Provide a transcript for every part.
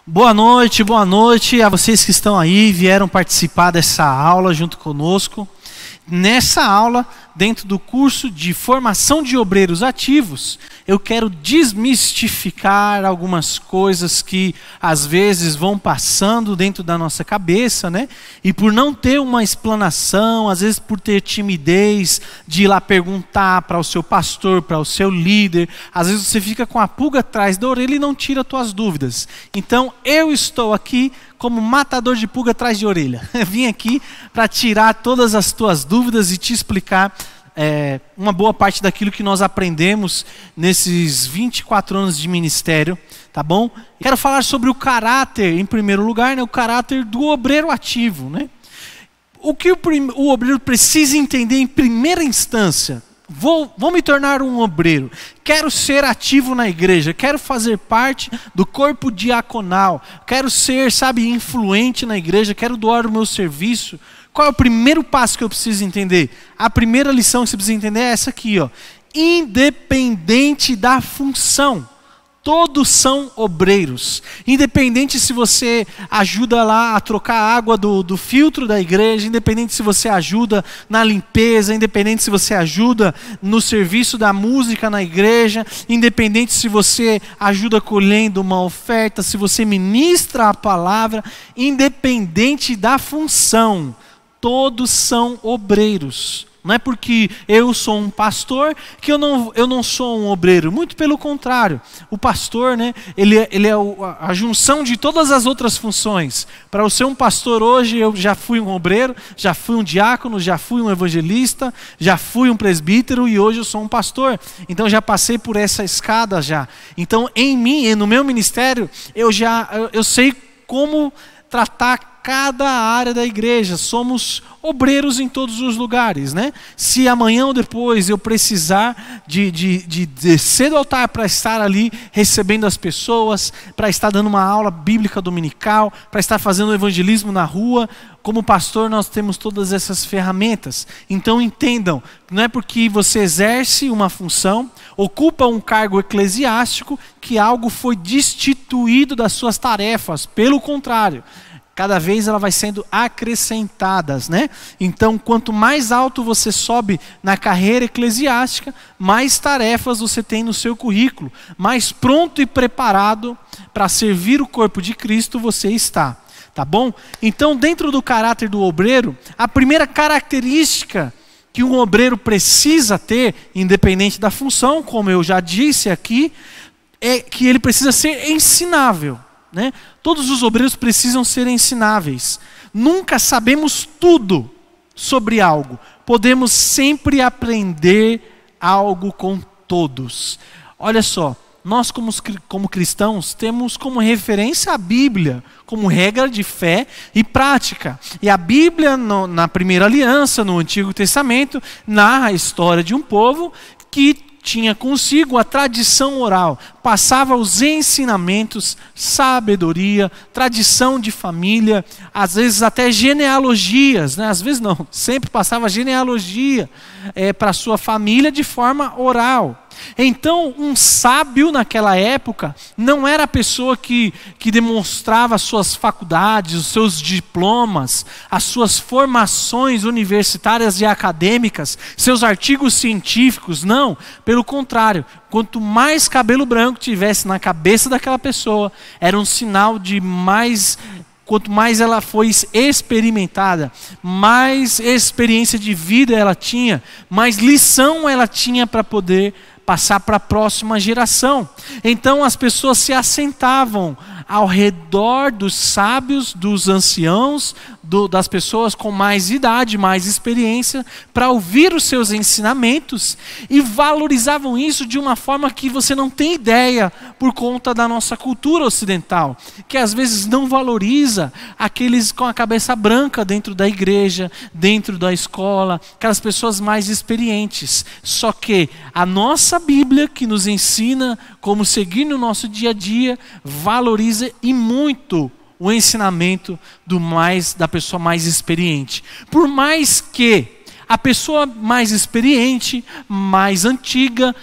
Boa noite a vocês que estão aí, vieram participar dessa aula junto conosco. Nessa aula, dentro do curso de formação de obreiros ativos, eu quero desmistificar algumas coisas que às vezes vão passando dentro da nossa cabeça, né? E por não ter uma explanação, às vezes por ter timidez de ir lá perguntar para o seu pastor, para o seu líder, às vezes você fica com a pulga atrás da orelha e não tira as tuas dúvidas. Então eu estou aqui como matador de pulga atrás de orelha. Vim aqui para tirar todas as tuas dúvidas e te explicar uma boa parte daquilo que nós aprendemos nesses 24 anos de ministério, tá bom? Quero falar sobre o caráter, em primeiro lugar, né, o caráter do obreiro ativo, né? O que o obreiro precisa entender em primeira instância? Vou me tornar um obreiro, quero ser ativo na igreja, quero fazer parte do corpo diaconal, quero ser, influente na igreja, quero doar o meu serviço. Qual é o primeiro passo que eu preciso entender? A primeira lição que você precisa entender é essa aqui, ó. Independente da função. Todos são obreiros. Independente se você ajuda lá a trocar a água do filtro da igreja, independente se você ajuda na limpeza, independente se você ajuda no serviço da música na igreja, independente se você ajuda colhendo uma oferta, se você ministra a palavra, independente da função, todos são obreiros. Não é porque eu sou um pastor que eu não sou um obreiro. Muito pelo contrário. O pastor, né, ele é a junção de todas as outras funções. Para eu ser um pastor hoje, eu já fui um obreiro, já fui um diácono, já fui um evangelista, já fui um presbítero e hoje eu sou um pastor. Então já passei por essa escada já. Então em mim e no meu ministério, eu sei como tratar cada área da igreja. Somos obreiros em todos os lugares, né? Se amanhã ou depois eu precisar de descer do altar para estar ali recebendo as pessoas, para estar dando uma aula bíblica dominical, para estar fazendo evangelismo na rua, como pastor nós temos todas essas ferramentas. Então entendam, não é porque você exerce uma função, ocupa um cargo eclesiástico, que algo foi destituído das suas tarefas. Pelo contrário, cada vez ela vai sendo acrescentadas, né? Então, quanto mais alto você sobe na carreira eclesiástica, mais tarefas você tem no seu currículo, mais pronto e preparado para servir o corpo de Cristo você está, tá bom? Então, dentro do caráter do obreiro, a primeira característica que um obreiro precisa ter, independente da função, como eu já disse aqui, é que ele precisa ser ensinável. Né? Todos os obreiros precisam ser ensináveis. Nunca sabemos tudo sobre algo. Podemos sempre aprender algo com todos. Olha só, nós como cristãos temos como referência a Bíblia, como regra de fé e prática. E a Bíblia, na primeira aliança, no Antigo Testamento, narra a história de um povo que tinha consigo a tradição oral, passava os ensinamentos, sabedoria, tradição de família, às vezes até genealogias, né? Às vezes não, sempre passava genealogia para a sua família de forma oral. Então, um sábio naquela época não era a pessoa que demonstrava as suas faculdades, os seus diplomas, as suas formações universitárias e acadêmicas, seus artigos científicos, não. Pelo contrário, quanto mais cabelo branco tivesse na cabeça daquela pessoa, era um sinal de mais... Quanto mais ela foi experimentada, mais experiência de vida ela tinha, mais lição ela tinha para poder passar para a próxima geração. Então as pessoas se assentavam ao redor dos sábios, dos anciãos, das pessoas com mais idade, mais experiência, para ouvir os seus ensinamentos, e valorizavam isso de uma forma que você não tem ideia, por conta da nossa cultura ocidental, que às vezes não valoriza aqueles com a cabeça branca dentro da igreja, dentro da escola, aquelas pessoas mais experientes. Só que a nossa Bíblia, que nos ensina como seguir no nosso dia a dia, valoriza e muito o ensinamento da pessoa mais experiente. Por mais que a pessoa mais experiente, mais antiga,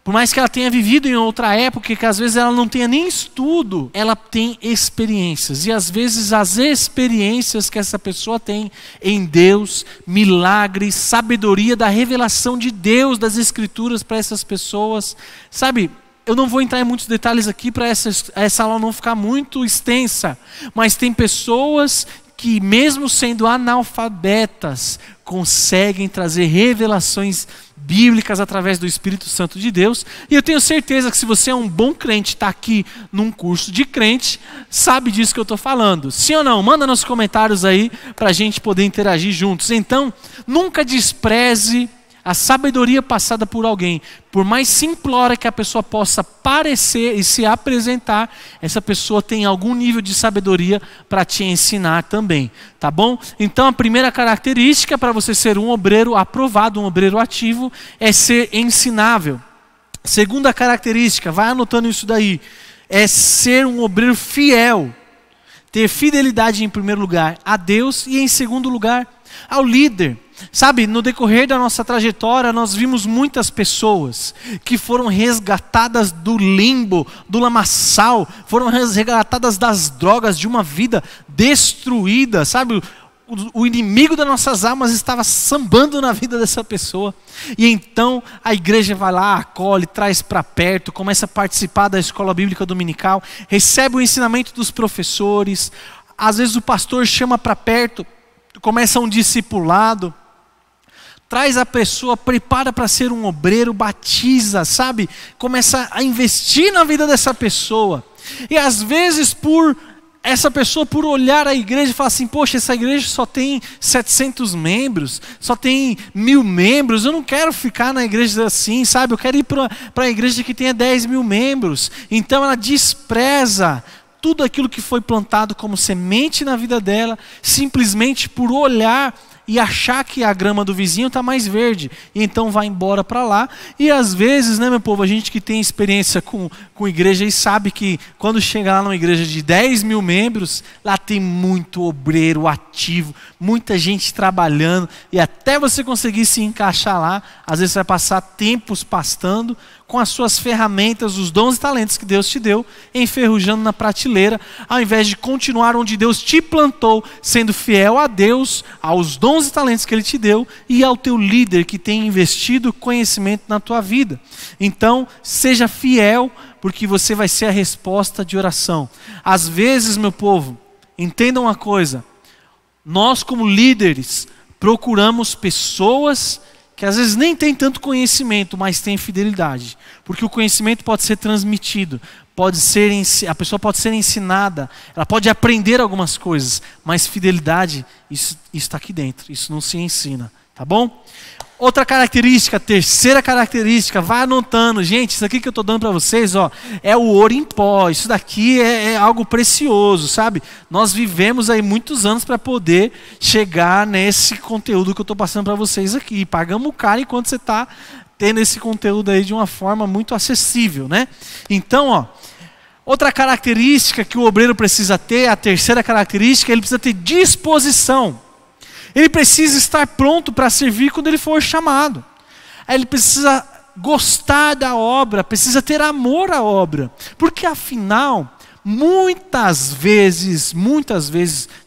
Por mais que ela tenha vivido em outra época, que às vezes ela não tenha nem estudo, ela tem experiências. E às vezes as experiências que essa pessoa tem em Deus, milagres, sabedoria da revelação de Deus, das Escrituras para essas pessoas. Sabe, eu não vou entrar em muitos detalhes aqui para essa aula não ficar muito extensa, mas tem pessoas que mesmo sendo analfabetas, conseguem trazer revelações bíblicas através do Espírito Santo de Deus. E eu tenho certeza que se você é um bom crente, está aqui num curso de crente, sabe disso que eu estou falando. Sim ou não? Manda nos comentários aí para a gente poder interagir juntos. Então, nunca despreze a sabedoria passada por alguém. Por mais simplória que a pessoa possa parecer e se apresentar, essa pessoa tem algum nível de sabedoria para te ensinar também, tá bom? Então a primeira característica para você ser um obreiro aprovado, um obreiro ativo, é ser ensinável. Segunda característica, vai anotando isso daí, é ser um obreiro fiel. Ter fidelidade em primeiro lugar a Deus e em segundo lugar ao líder. Sabe, no decorrer da nossa trajetória, nós vimos muitas pessoas que foram resgatadas do limbo, do lamaçal, foram resgatadas das drogas, de uma vida destruída, sabe? O inimigo das nossas almas estava sambando na vida dessa pessoa. E então a igreja vai lá, acolhe, traz para perto, começa a participar da escola bíblica dominical, recebe o ensinamento dos professores, às vezes o pastor chama para perto, começa um discipulado, traz a pessoa, prepara para ser um obreiro, batiza, sabe? Começa a investir na vida dessa pessoa. E às vezes essa pessoa por olhar a igreja e falar assim, poxa, essa igreja só tem 700 membros, só tem 1000 membros, eu não quero ficar na igreja assim, sabe? Eu quero ir para a igreja que tenha 10.000 membros. Então ela despreza tudo aquilo que foi plantado como semente na vida dela, simplesmente por olhar e achar que a grama do vizinho está mais verde, e então vai embora para lá. E às vezes, né, meu povo, a gente que tem experiência com igreja e sabe que quando chega lá numa igreja de 10.000 membros, lá tem muito obreiro ativo, muita gente trabalhando, e até você conseguir se encaixar lá, às vezes você vai passar tempos pastando com as suas ferramentas, os dons e talentos que Deus te deu, enferrujando na prateleira, ao invés de continuar onde Deus te plantou, sendo fiel a Deus, aos dons e talentos que Ele te deu e ao teu líder que tem investido conhecimento na tua vida. Então, seja fiel, porque você vai ser a resposta de oração. Às vezes, meu povo, entendam uma coisa, nós como líderes procuramos pessoas que às vezes nem tem tanto conhecimento, mas tem fidelidade. Porque o conhecimento pode ser transmitido, a pessoa pode ser ensinada, ela pode aprender algumas coisas, mas fidelidade, isso está aqui dentro, isso não se ensina, tá bom? Outra característica, terceira característica, vai anotando. Gente, isso aqui que eu estou dando para vocês, ó, é o ouro em pó. Isso daqui é algo precioso, sabe? Nós vivemos aí muitos anos para poder chegar nesse conteúdo que eu estou passando para vocês aqui. Pagamos caro enquanto você está tendo esse conteúdo aí de uma forma muito acessível, né? Então, ó, outra característica que o obreiro precisa ter, a terceira característica, ele precisa ter disposição. Ele precisa estar pronto para servir quando ele for chamado. Ele precisa gostar da obra, precisa ter amor à obra. Porque afinal, muitas vezes,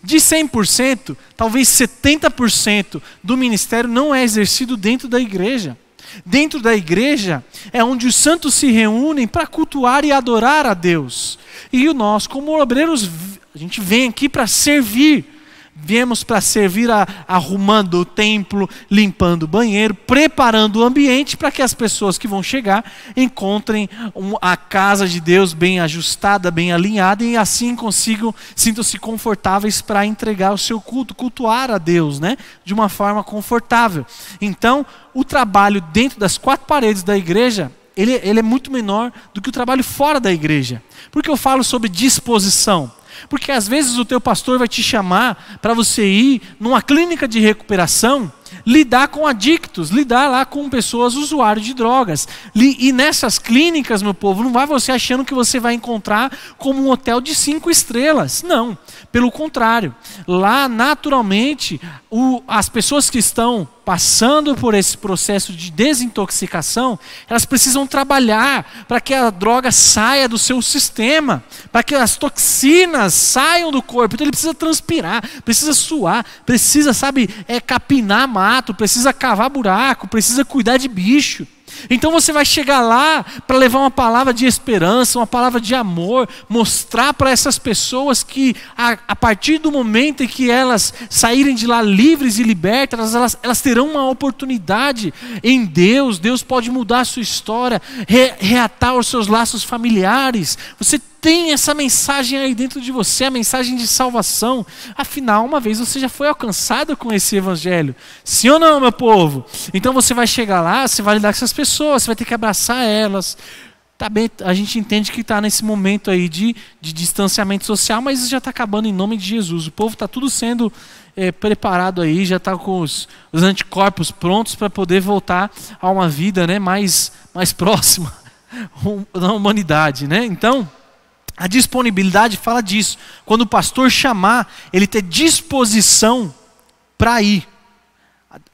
de 100%, talvez 70% do ministério não é exercido dentro da igreja. Dentro da igreja é onde os santos se reúnem para cultuar e adorar a Deus. E nós, como obreiros, a gente vem aqui para servir. Viemos para servir arrumando o templo, limpando o banheiro, preparando o ambiente para que as pessoas que vão chegar encontrem a casa de Deus bem ajustada, bem alinhada, e assim sintam-se confortáveis para entregar o seu culto, cultuar a Deus, né? De uma forma confortável. Então, o trabalho dentro das quatro paredes da igreja, ele é muito menor do que o trabalho fora da igreja. Por que eu falo sobre disposição? Porque às vezes o teu pastor vai te chamar para você ir numa clínica de recuperação lidar com adictos, lidar lá com pessoas usuários de drogas. E nessas clínicas, meu povo, não vai você achando que você vai encontrar como um hotel de 5 estrelas. Não, pelo contrário. Lá, naturalmente, as pessoas que estão passando por esse processo de desintoxicação, elas precisam trabalhar para que a droga saia do seu sistema, para que as toxinas saiam do corpo. Então ele precisa transpirar, precisa suar, precisa, capinar mato, precisa cavar buraco, precisa cuidar de bicho. Então você vai chegar lá para levar uma palavra de esperança, uma palavra de amor, mostrar para essas pessoas que a partir do momento em que elas saírem de lá livres e libertas, elas terão uma oportunidade em Deus. Deus pode mudar a sua história, reatar os seus laços familiares. Você tem essa mensagem aí dentro de você, a mensagem de salvação. Afinal, uma vez você já foi alcançado com esse evangelho. Sim ou não, meu povo? Então você vai chegar lá, você vai lidar com essas pessoas, você vai ter que abraçar elas. Tá bem, a gente entende que está nesse momento aí de distanciamento social, mas isso já está acabando em nome de Jesus. O povo está tudo sendo preparado aí, já está com os anticorpos prontos para poder voltar a uma vida, né, mais próxima da humanidade, né? Então, a disponibilidade fala disso. Quando o pastor chamar, ele ter disposição para ir.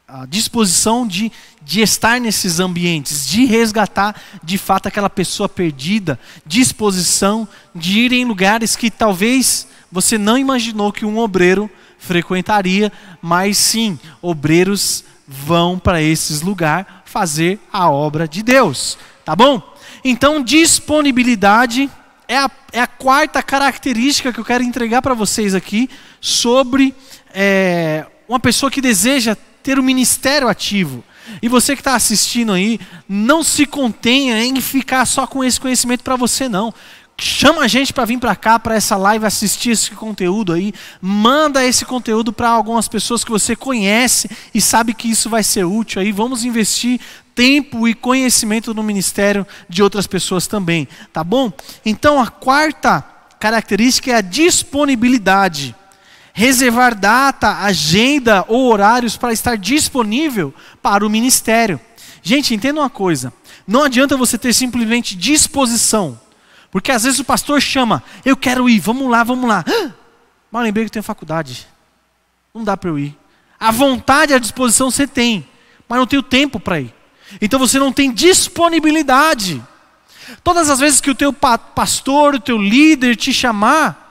A disposição de estar nesses ambientes, de resgatar de fato aquela pessoa perdida. Disposição de ir em lugares que talvez você não imaginou que um obreiro frequentaria, mas sim, obreiros vão para esses lugares fazer a obra de Deus. Tá bom? Então, disponibilidade é a quarta característica que eu quero entregar para vocês aqui sobre uma pessoa que deseja ter um ministério ativo. E você que está assistindo aí, não se contenha em ficar só com esse conhecimento para você não. Chama a gente para vir para cá, para essa live, assistir esse conteúdo aí. Manda esse conteúdo para algumas pessoas que você conhece e sabe que isso vai ser útil aí. Vamos investir tempo e conhecimento no ministério de outras pessoas também, tá bom? Então a quarta característica é a disponibilidade. Reservar data, agenda ou horários para estar disponível para o ministério. Gente, entenda uma coisa. Não adianta você ter simplesmente disposição. Porque às vezes o pastor chama, eu quero ir, vamos lá, vamos lá. Mas lembrei que eu tenho faculdade. Não dá para eu ir. A vontade e a disposição você tem, mas não tem o tempo para ir. Então você não tem disponibilidade. Todas as vezes que o teu pastor, o teu líder te chamar,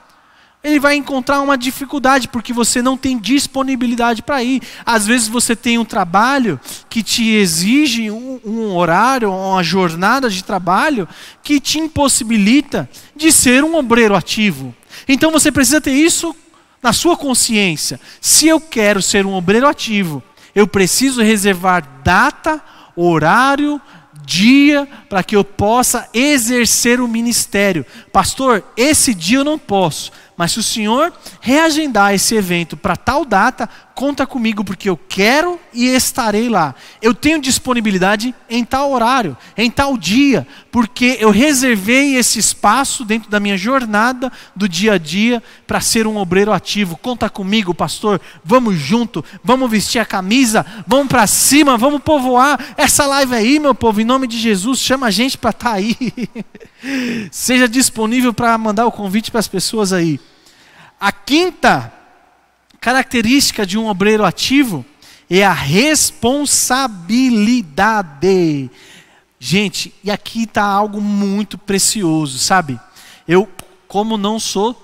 ele vai encontrar uma dificuldade, porque você não tem disponibilidade para ir. Às vezes você tem um trabalho que te exige um horário, uma jornada de trabalho, que te impossibilita de ser um obreiro ativo. Então você precisa ter isso na sua consciência. Se eu quero ser um obreiro ativo, eu preciso reservar data, horário, dia, para que eu possa exercer o ministério. Pastor, esse dia eu não posso. Mas se o senhor reagendar esse evento para tal data, conta comigo, porque eu quero e estarei lá. Eu tenho disponibilidade em tal horário, em tal dia, porque eu reservei esse espaço dentro da minha jornada do dia a dia para ser um obreiro ativo. Conta comigo, pastor, vamos junto, vamos vestir a camisa, vamos para cima, vamos povoar essa live aí, meu povo, em nome de Jesus, chama a gente para estar aí. Seja disponível para mandar o convite para as pessoas aí. A quinta característica de um obreiro ativo é a responsabilidade. Gente, e aqui está algo muito precioso, sabe? Eu, como não sou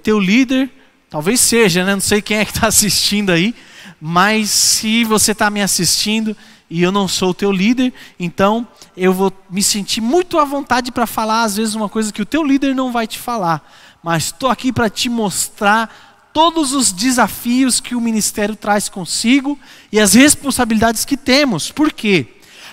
teu líder, talvez seja, né? Não sei quem é que está assistindo aí, mas se você está me assistindo e eu não sou o teu líder, então eu vou me sentir muito à vontade para falar às vezes uma coisa que o teu líder não vai te falar. Mas estou aqui para te mostrar todos os desafios que o ministério traz consigo e as responsabilidades que temos. Por quê?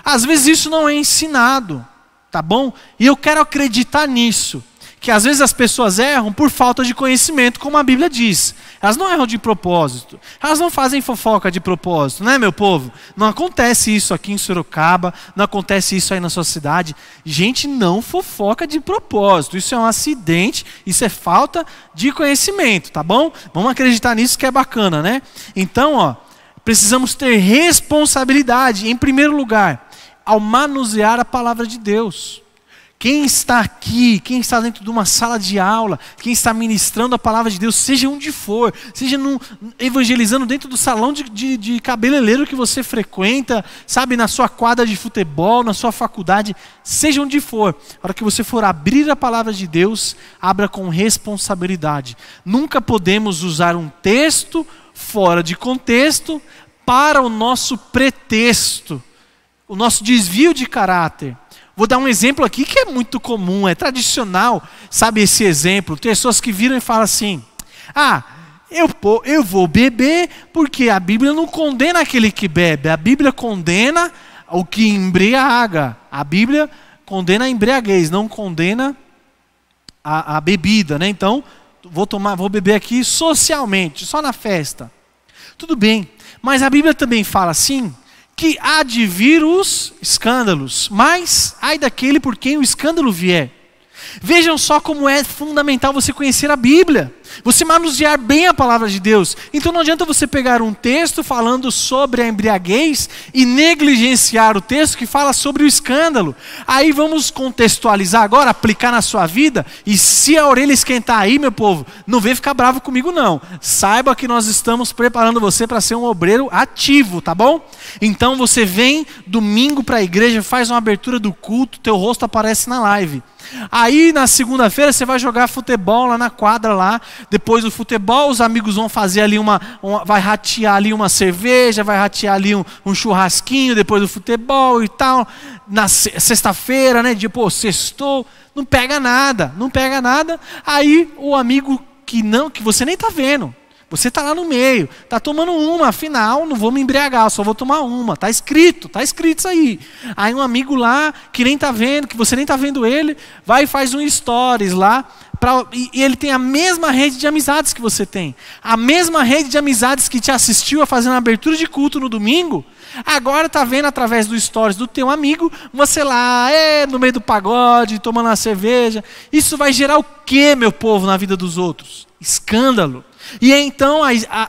Às vezes isso não é ensinado, tá bom? E eu quero acreditar nisso. Que às vezes as pessoas erram por falta de conhecimento, como a Bíblia diz. Elas não erram de propósito. Elas não fazem fofoca de propósito, né, meu povo? Não acontece isso aqui em Sorocaba, não acontece isso aí na sua cidade. Gente não fofoca de propósito. Isso é um acidente, isso é falta de conhecimento, tá bom? Vamos acreditar nisso que é bacana, né? Então, precisamos ter responsabilidade, em primeiro lugar, ao manusear a palavra de Deus. Quem está aqui, quem está dentro de uma sala de aula, quem está ministrando a palavra de Deus, seja onde for, seja evangelizando dentro do salão de cabeleireiro que você frequenta, sabe, na sua quadra de futebol, na sua faculdade, seja onde for, a hora que você for abrir a palavra de Deus, abra com responsabilidade. Nunca podemos usar um texto fora de contexto para o nosso pretexto, o nosso desvio de caráter. Vou dar um exemplo aqui que é muito comum, é tradicional, sabe esse exemplo? Pessoas que viram e falam assim: eu vou beber porque a Bíblia não condena aquele que bebe, a Bíblia condena o que embriaga, a Bíblia condena a embriaguez, não condena a bebida, né? Então, vou beber aqui socialmente, só na festa. Tudo bem, mas a Bíblia também fala assim, que há de vir os escândalos, mas ai daquele por quem o escândalo vier. Vejam só como é fundamental você conhecer a Bíblia, você manusear bem a palavra de Deus. Então não adianta você pegar um texto falando sobre a embriaguez e negligenciar o texto que fala sobre o escândalo. Aí vamos contextualizar agora, aplicar na sua vida, e se a orelha esquentar aí, meu povo, não vem ficar bravo comigo não. Saiba que nós estamos preparando você para ser um obreiro ativo, tá bom? Então você vem domingo para a igreja, faz uma abertura do culto, teu rosto aparece na live. Aí na segunda-feira você vai jogar futebol lá na quadra lá. Depois do futebol os amigos vão fazer ali vai ratear ali uma cerveja, vai ratear ali um churrasquinho depois do futebol e tal. Na sexta-feira, né, sextou, não pega nada. Aí o amigo que você nem tá vendo, você está lá no meio, está tomando uma, afinal não vou me embriagar, só vou tomar uma, está escrito isso aí. Aí um amigo lá, que nem está vendo, que você nem está vendo ele, vai e faz um stories lá, e ele tem a mesma rede de amizades que você tem, a mesma rede de amizades que te assistiu a fazer uma abertura de culto no domingo, agora está vendo através do stories do teu amigo, você lá, no meio do pagode, tomando uma cerveja. Isso vai gerar o que, meu povo, na vida dos outros? Escândalo. E então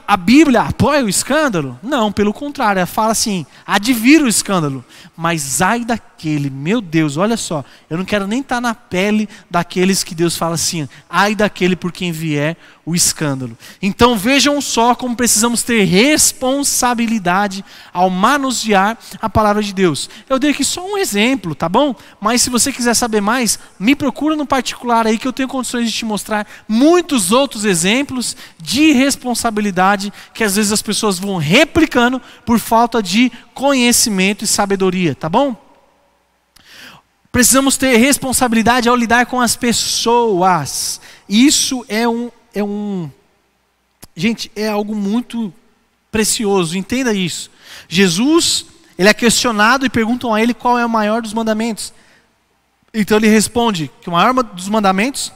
a Bíblia apoia o escândalo? Não, pelo contrário, ela fala assim, há de vir o escândalo. Mas ai daquele, meu Deus, olha só, eu não quero nem estar na pele daqueles que Deus fala assim, ai daquele por quem vier o escândalo. Então vejam só como precisamos ter responsabilidade ao manusear a palavra de Deus. Eu dei aqui só um exemplo, tá bom? Mas se você quiser saber mais, me procura no particular aí que eu tenho condições de te mostrar muitos outros exemplos de responsabilidade que às vezes as pessoas vão replicando por falta de conhecimento e sabedoria, tá bom? Precisamos ter responsabilidade ao lidar com as pessoas. Isso gente, é algo muito precioso, entenda isso. Jesus, ele é questionado e perguntam a ele qual é o maior dos mandamentos. Então ele responde que o maior dos mandamentos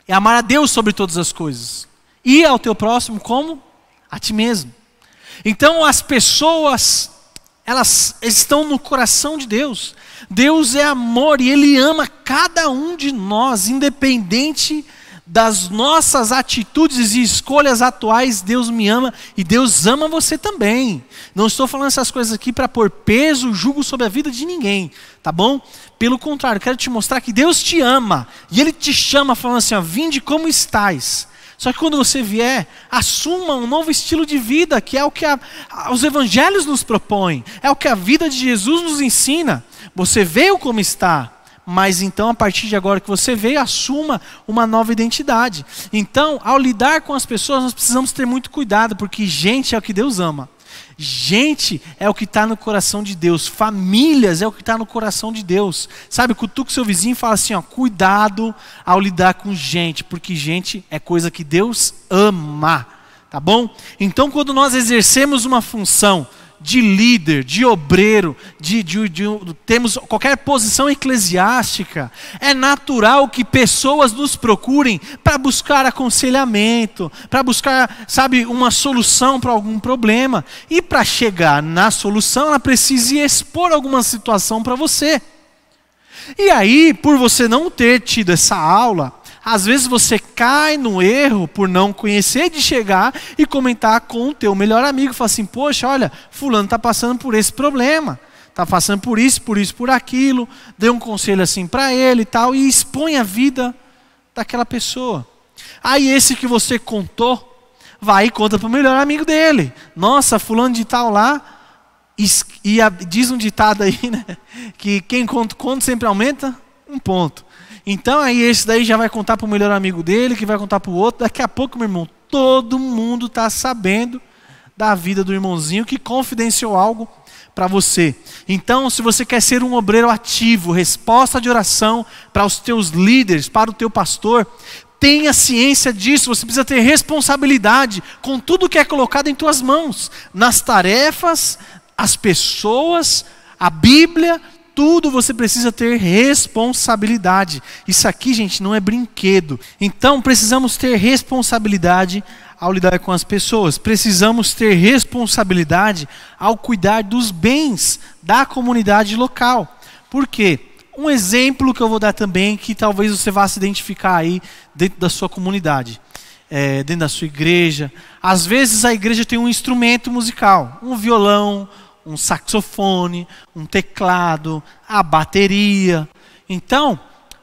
é amar a Deus sobre todas as coisas e ao teu próximo como a ti mesmo. Então as pessoas, elas estão no coração de Deus. Deus é amor e Ele ama cada um de nós, independente das nossas atitudes e escolhas atuais. Deus me ama e Deus ama você também. Não estou falando essas coisas aqui para pôr peso, jugo sobre a vida de ninguém, tá bom? Pelo contrário, quero te mostrar que Deus te ama e Ele te chama falando assim, vinde como estás. Só que quando você vier, assuma um novo estilo de vida, que é o que os evangelhos nos propõem, é o que a vida de Jesus nos ensina. Você veio como está, mas então a partir de agora que você veio, assuma uma nova identidade. Então, ao lidar com as pessoas, nós precisamos ter muito cuidado, porque gente é o que Deus ama. Gente é o que está no coração de Deus. Famílias é o que está no coração de Deus. Sabe, cutuca o seu vizinho e fala assim, cuidado ao lidar com gente, porque gente é coisa que Deus ama, tá bom? Então quando nós exercemos uma função de líder, de obreiro, temos qualquer posição eclesiástica, é natural que pessoas nos procurem para buscar aconselhamento, para buscar, sabe, uma solução para algum problema. E para chegar na solução, ela precisa expor alguma situação para você. E aí, por você não ter tido essa aula, Às vezes você cai no erro por não conhecer de chegar e comentar com o teu melhor amigo. Fala assim, poxa, olha, fulano está passando por esse problema. Está passando por isso, por aquilo. Dê um conselho assim para ele e tal. E expõe a vida daquela pessoa. Aí esse que você contou, vai e conta para o melhor amigo dele. Nossa, fulano de tal lá. Diz um ditado aí, né? Que quem conta sempre aumenta 1 ponto. Então aí esse daí já vai contar para o melhor amigo dele, que vai contar para o outro. Daqui a pouco, meu irmão, todo mundo está sabendo da vida do irmãozinho que confidenciou algo para você. Então, se você quer ser um obreiro ativo, resposta de oração para os teus líderes, para o teu pastor, tenha ciência disso. Você precisa ter responsabilidade com tudo que é colocado em tuas mãos, nas tarefas, as pessoas, a Bíblia, tudo você precisa ter responsabilidade. Isso aqui, gente, não é brinquedo. Então, precisamos ter responsabilidade ao lidar com as pessoas. Precisamos ter responsabilidade ao cuidar dos bens da comunidade local. Por quê? Um exemplo que eu vou dar também, que talvez você vá se identificar aí dentro da sua comunidade, dentro da sua igreja. Às vezes a igreja tem um instrumento musical, um violão, um saxofone, um teclado, a bateria. Então,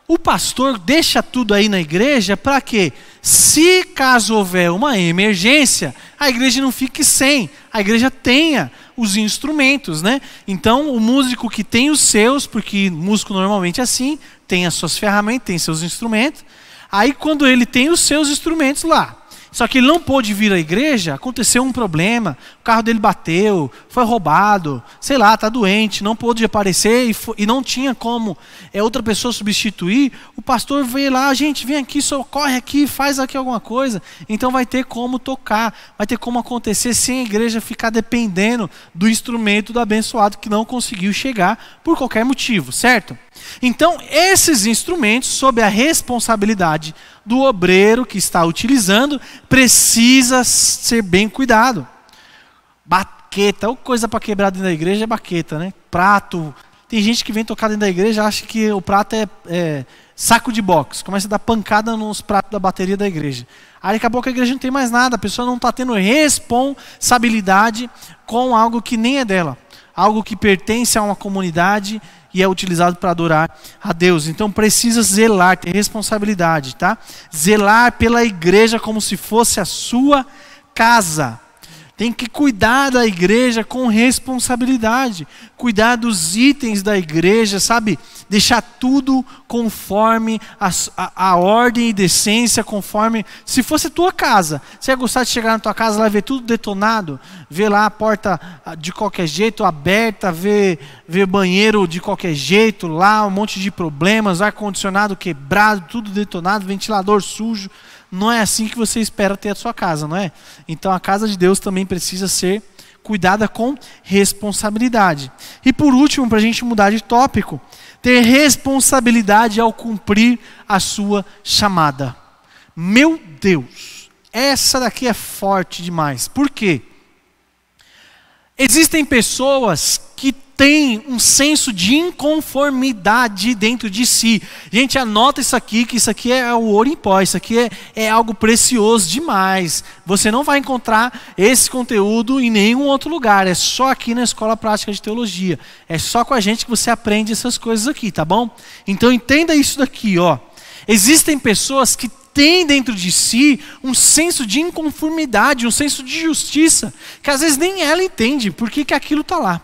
o pastor deixa tudo aí na igreja para quê? Se caso houver uma emergência, a igreja não fique sem, a igreja tenha os instrumentos, né? Então, o músico que tem os seus, porque músico normalmente é assim, tem as suas ferramentas, tem seus instrumentos. Aí, quando ele tem os seus instrumentos lá, só que ele não pôde vir à igreja, aconteceu um problema, o carro dele bateu, foi roubado, sei lá, está doente, não pôde aparecer e não tinha como outra pessoa substituir, o pastor veio lá, gente, vem aqui, socorre aqui, faz aqui alguma coisa. Então vai ter como tocar, vai ter como acontecer sem a igreja ficar dependendo do instrumento do abençoado que não conseguiu chegar por qualquer motivo, certo? Então, esses instrumentos, sob a responsabilidade do obreiro que está utilizando, precisa ser bem cuidado. Baqueta, ou coisa para quebrar dentro da igreja é baqueta, né? Prato. Tem gente que vem tocar dentro da igreja e acha que o prato é saco de boxe. Começa a dar pancada nos pratos da bateria da igreja. Aí daqui a pouco a igreja não tem mais nada, a pessoa não está tendo responsabilidade com algo que nem é dela. Algo que pertence a uma comunidade e é utilizado para adorar a Deus. Então precisa zelar, ter responsabilidade, tá? Zelar pela igreja como se fosse a sua casa. Tem que cuidar da igreja com responsabilidade. Cuidar dos itens da igreja, sabe? Deixar tudo conforme a ordem e decência, conforme... Se fosse a tua casa, você ia gostar de chegar na tua casa lá e ver tudo detonado? Ver lá a porta de qualquer jeito, aberta, ver banheiro de qualquer jeito, lá um monte de problemas, ar-condicionado quebrado, tudo detonado, ventilador sujo. Não é assim que você espera ter a sua casa, não é? Então a casa de Deus também precisa ser cuidada com responsabilidade. E por último, para a gente mudar de tópico, ter responsabilidade ao cumprir a sua chamada. Meu Deus, essa daqui é forte demais. Por quê? Existem pessoas que têm um senso de inconformidade dentro de si. Gente, anota isso aqui, que isso aqui é o ouro em pó, isso aqui é algo precioso demais. Você não vai encontrar esse conteúdo em nenhum outro lugar, é só aqui na Escola Prática de Teologia. É só com a gente que você aprende essas coisas aqui, tá bom? Então entenda isso daqui, ó. Existem pessoas que têm dentro de si um senso de inconformidade, um senso de justiça, que às vezes nem ela entende por que aquilo está lá.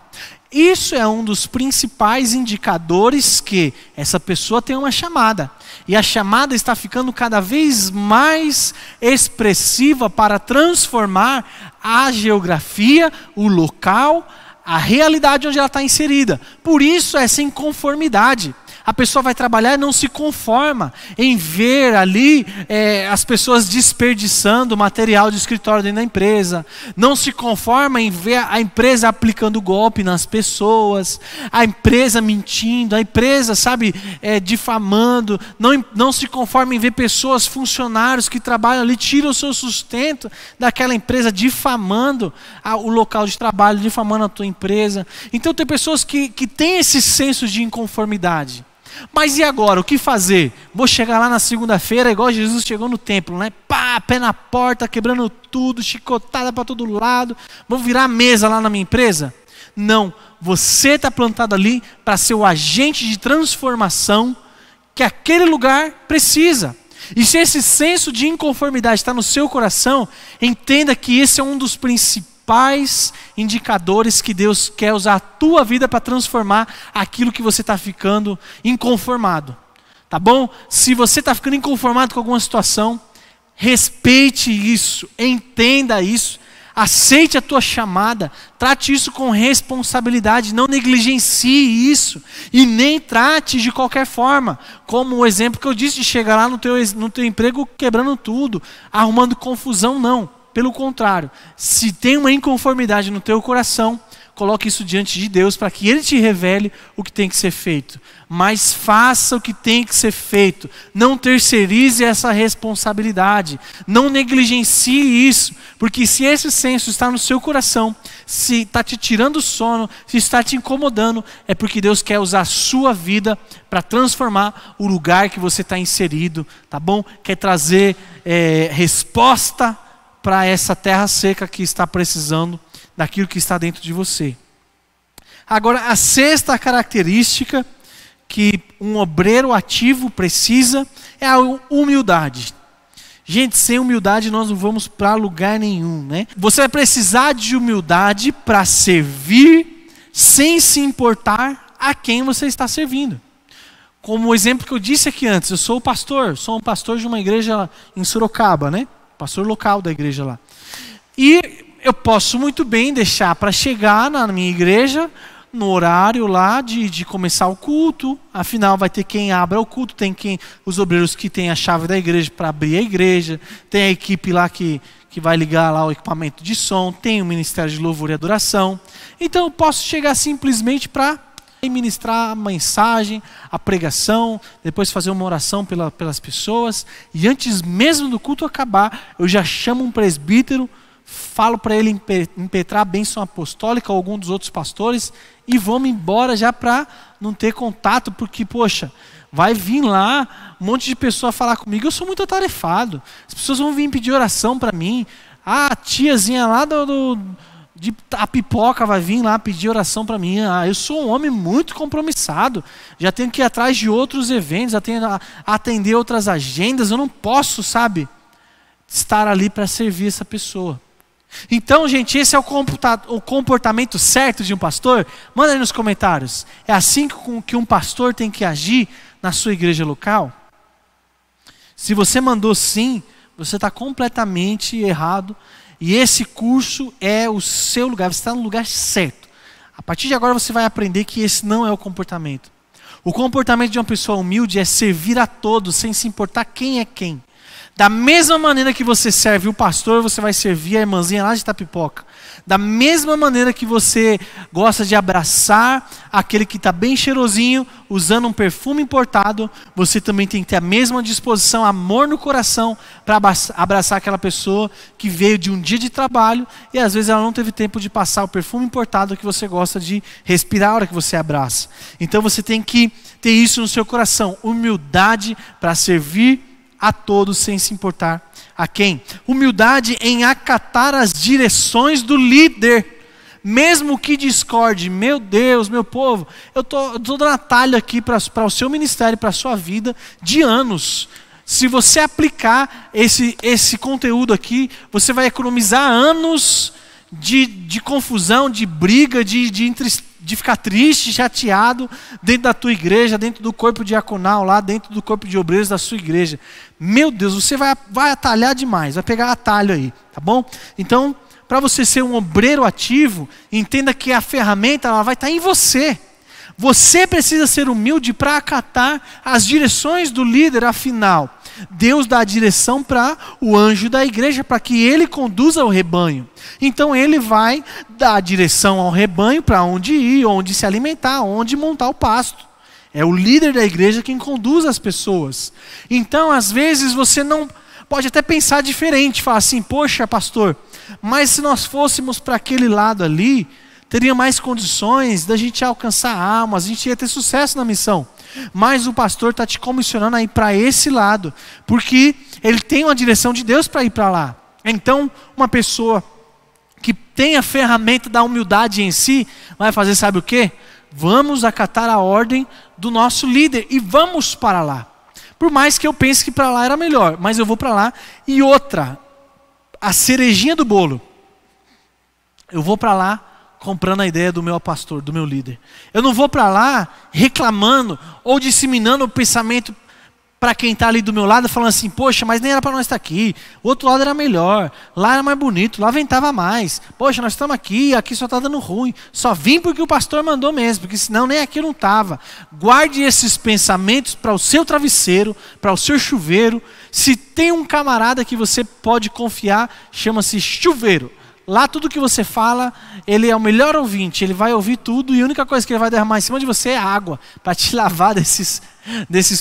Isso é um dos principais indicadores que essa pessoa tem uma chamada. E a chamada está ficando cada vez mais expressiva para transformar a geografia, o local, a realidade onde ela está inserida. Por isso essa inconformidade. A pessoa vai trabalhar e não se conforma em ver ali as pessoas desperdiçando material de escritório dentro da empresa. Não se conforma em ver a empresa aplicando golpe nas pessoas, a empresa mentindo, a empresa, sabe, difamando. Não se conforma em ver pessoas, funcionários que trabalham ali, tiram o seu sustento daquela empresa, difamando o local de trabalho, difamando a tua empresa. Então tem pessoas que têm esse senso de inconformidade. Mas e agora? O que fazer? Vou chegar lá na segunda-feira igual Jesus chegou no templo, né? Pá, pé na porta, quebrando tudo, chicotada para todo lado. Vou virar a mesa lá na minha empresa? Não, você está plantado ali para ser o agente de transformação que aquele lugar precisa. E se esse senso de inconformidade está no seu coração, entenda que esse é um dos principais indicadores que Deus quer usar a tua vida para transformar aquilo que você está ficando inconformado. Tá bom? Se você está ficando inconformado com alguma situação, respeite isso, entenda isso, aceite a tua chamada, trate isso com responsabilidade, não negligencie isso e nem trate de qualquer forma, como o exemplo que eu disse de chegar lá no teu emprego quebrando tudo, arrumando confusão, não. Pelo contrário, se tem uma inconformidade no teu coração, coloque isso diante de Deus para que Ele te revele o que tem que ser feito. Mas faça o que tem que ser feito. Não terceirize essa responsabilidade. Não negligencie isso. Porque se esse senso está no seu coração, se está te tirando o sono, se está te incomodando, é porque Deus quer usar a sua vida para transformar o lugar que você está inserido. Tá bom? Quer trazer resposta para essa terra seca que está precisando daquilo que está dentro de você. Agora, a sexta característica que um obreiro ativo precisa é a humildade. Gente, sem humildade nós não vamos para lugar nenhum, né? Você vai precisar de humildade para servir sem se importar a quem você está servindo. Como o exemplo que eu disse aqui antes, eu sou um pastor de uma igreja em Sorocaba, né? Pastor local da igreja lá. E eu posso muito bem deixar para chegar na minha igreja no horário lá de começar o culto. Afinal, vai ter quem abra o culto, tem os obreiros que têm a chave da igreja para abrir a igreja, tem a equipe lá que vai ligar lá o equipamento de som, tem o ministério de louvor e adoração. Então eu posso chegar simplesmente para ministrar a mensagem, a pregação, depois fazer uma oração pelas pessoas, e antes mesmo do culto acabar, eu já chamo um presbítero, falo para ele impetrar a bênção apostólica ou algum dos outros pastores e vou-me embora já para não ter contato, porque, poxa, vai vir lá um monte de pessoa falar comigo, eu sou muito atarefado, as pessoas vão vir pedir oração para mim, a tiazinha lá a pipoca vai vir lá pedir oração para mim, eu sou um homem muito compromissado, já tenho que ir atrás de outros eventos, já tenho que atender outras agendas, eu não posso, sabe, estar ali para servir essa pessoa. Então, gente, esse é o comportamento certo de um pastor? Manda aí nos comentários. É assim que um pastor tem que agir na sua igreja local? Se você mandou sim, você está completamente errado. E esse curso é o seu lugar, você está no lugar certo. A partir de agora você vai aprender que esse não é o comportamento. O comportamento de uma pessoa humilde é servir a todos, sem se importar quem é quem. Da mesma maneira que você serve o pastor, você vai servir a irmãzinha lá de Itapipoca. Da mesma maneira que você gosta de abraçar aquele que está bem cheirosinho, usando um perfume importado, você também tem que ter a mesma disposição, amor no coração, para abraçar aquela pessoa que veio de um dia de trabalho e às vezes ela não teve tempo de passar o perfume importado que você gosta de respirar a hora que você abraça. Então você tem que ter isso no seu coração, humildade para servir a todos sem se importar a quem. Humildade em acatar as direções do líder, mesmo que discorde. Meu Deus, meu povo, eu tô dando atalho aqui para o seu ministério, para a sua vida de anos. Se você aplicar esse conteúdo aqui, você vai economizar anos de confusão, de briga, de ficar triste, chateado dentro da tua igreja, dentro do corpo diaconal, lá dentro do corpo de obreiros da sua igreja. Meu Deus, você vai atalhar demais, vai pegar atalho aí, tá bom? Então, para você ser um obreiro ativo, entenda que a ferramenta ela vai estar em você. Você precisa ser humilde para acatar as direções do líder, afinal. Deus dá a direção para o anjo da igreja, para que ele conduza o rebanho. Então ele vai dar a direção ao rebanho para onde ir, onde se alimentar, onde montar o pasto. É o líder da igreja quem conduz as pessoas. Então, às vezes, você não pode até pensar diferente, falar assim, poxa, pastor, mas se nós fôssemos para aquele lado ali, teria mais condições da gente alcançar almas, a gente ia ter sucesso na missão. mas o pastor está te comissionando a ir para esse lado, porque ele tem uma direção de Deus para ir para lá. Então, uma pessoa que tem a ferramenta da humildade em si, vai fazer sabe o quê? Vamos acatar a ordem do nosso líder e vamos para lá. Por mais que eu pense que para lá era melhor, mas eu vou para lá. E outra, a cerejinha do bolo, eu vou para lá comprando a ideia do meu pastor, do meu líder. Eu não vou para lá reclamando ou disseminando o pensamento para quem está ali do meu lado, falando assim, poxa, mas nem era para nós estar aqui, o outro lado era melhor, lá era mais bonito, lá ventava mais, poxa, nós estamos aqui só está dando ruim, só vim porque o pastor mandou mesmo, porque senão nem aqui eu não estava. Guarde esses pensamentos para o seu travesseiro, para o seu chuveiro. Se tem um camarada que você pode confiar, chama-se chuveiro. Lá tudo que você fala, ele é o melhor ouvinte, ele vai ouvir tudo e a única coisa que ele vai derramar em cima de você é água, para te lavar desses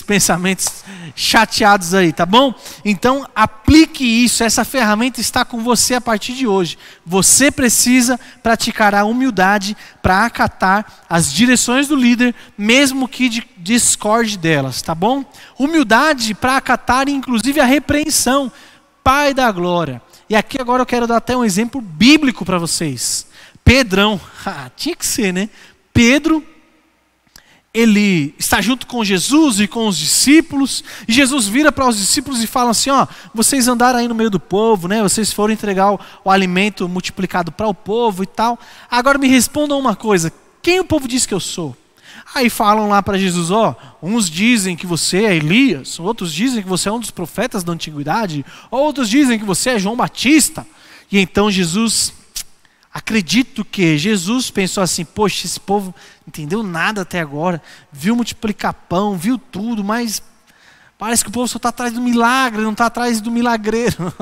pensamentos chateados aí, tá bom? Então aplique isso, essa ferramenta está com você a partir de hoje. Você precisa praticar a humildade para acatar as direções do líder, mesmo que discorde delas, tá bom? Humildade para acatar inclusive a repreensão, Pai da glória. E aqui agora eu quero dar até um exemplo bíblico para vocês. Pedrão, tinha que ser, né? Pedro, ele está junto com Jesus e com os discípulos, e Jesus vira para os discípulos e fala assim, ó, vocês andaram aí no meio do povo, né? Vocês foram entregar o alimento multiplicado para o povo e tal. Agora me respondam uma coisa, quem o povo diz que eu sou? Aí falam lá para Jesus, ó, uns dizem que você é Elias, outros dizem que você é um dos profetas da antiguidade, outros dizem que você é João Batista. E então Jesus, acredito que Jesus pensou assim, poxa, esse povo não entendeu nada até agora, viu multiplicar pão, viu tudo, mas parece que o povo só está atrás do milagre, não está atrás do milagreiro.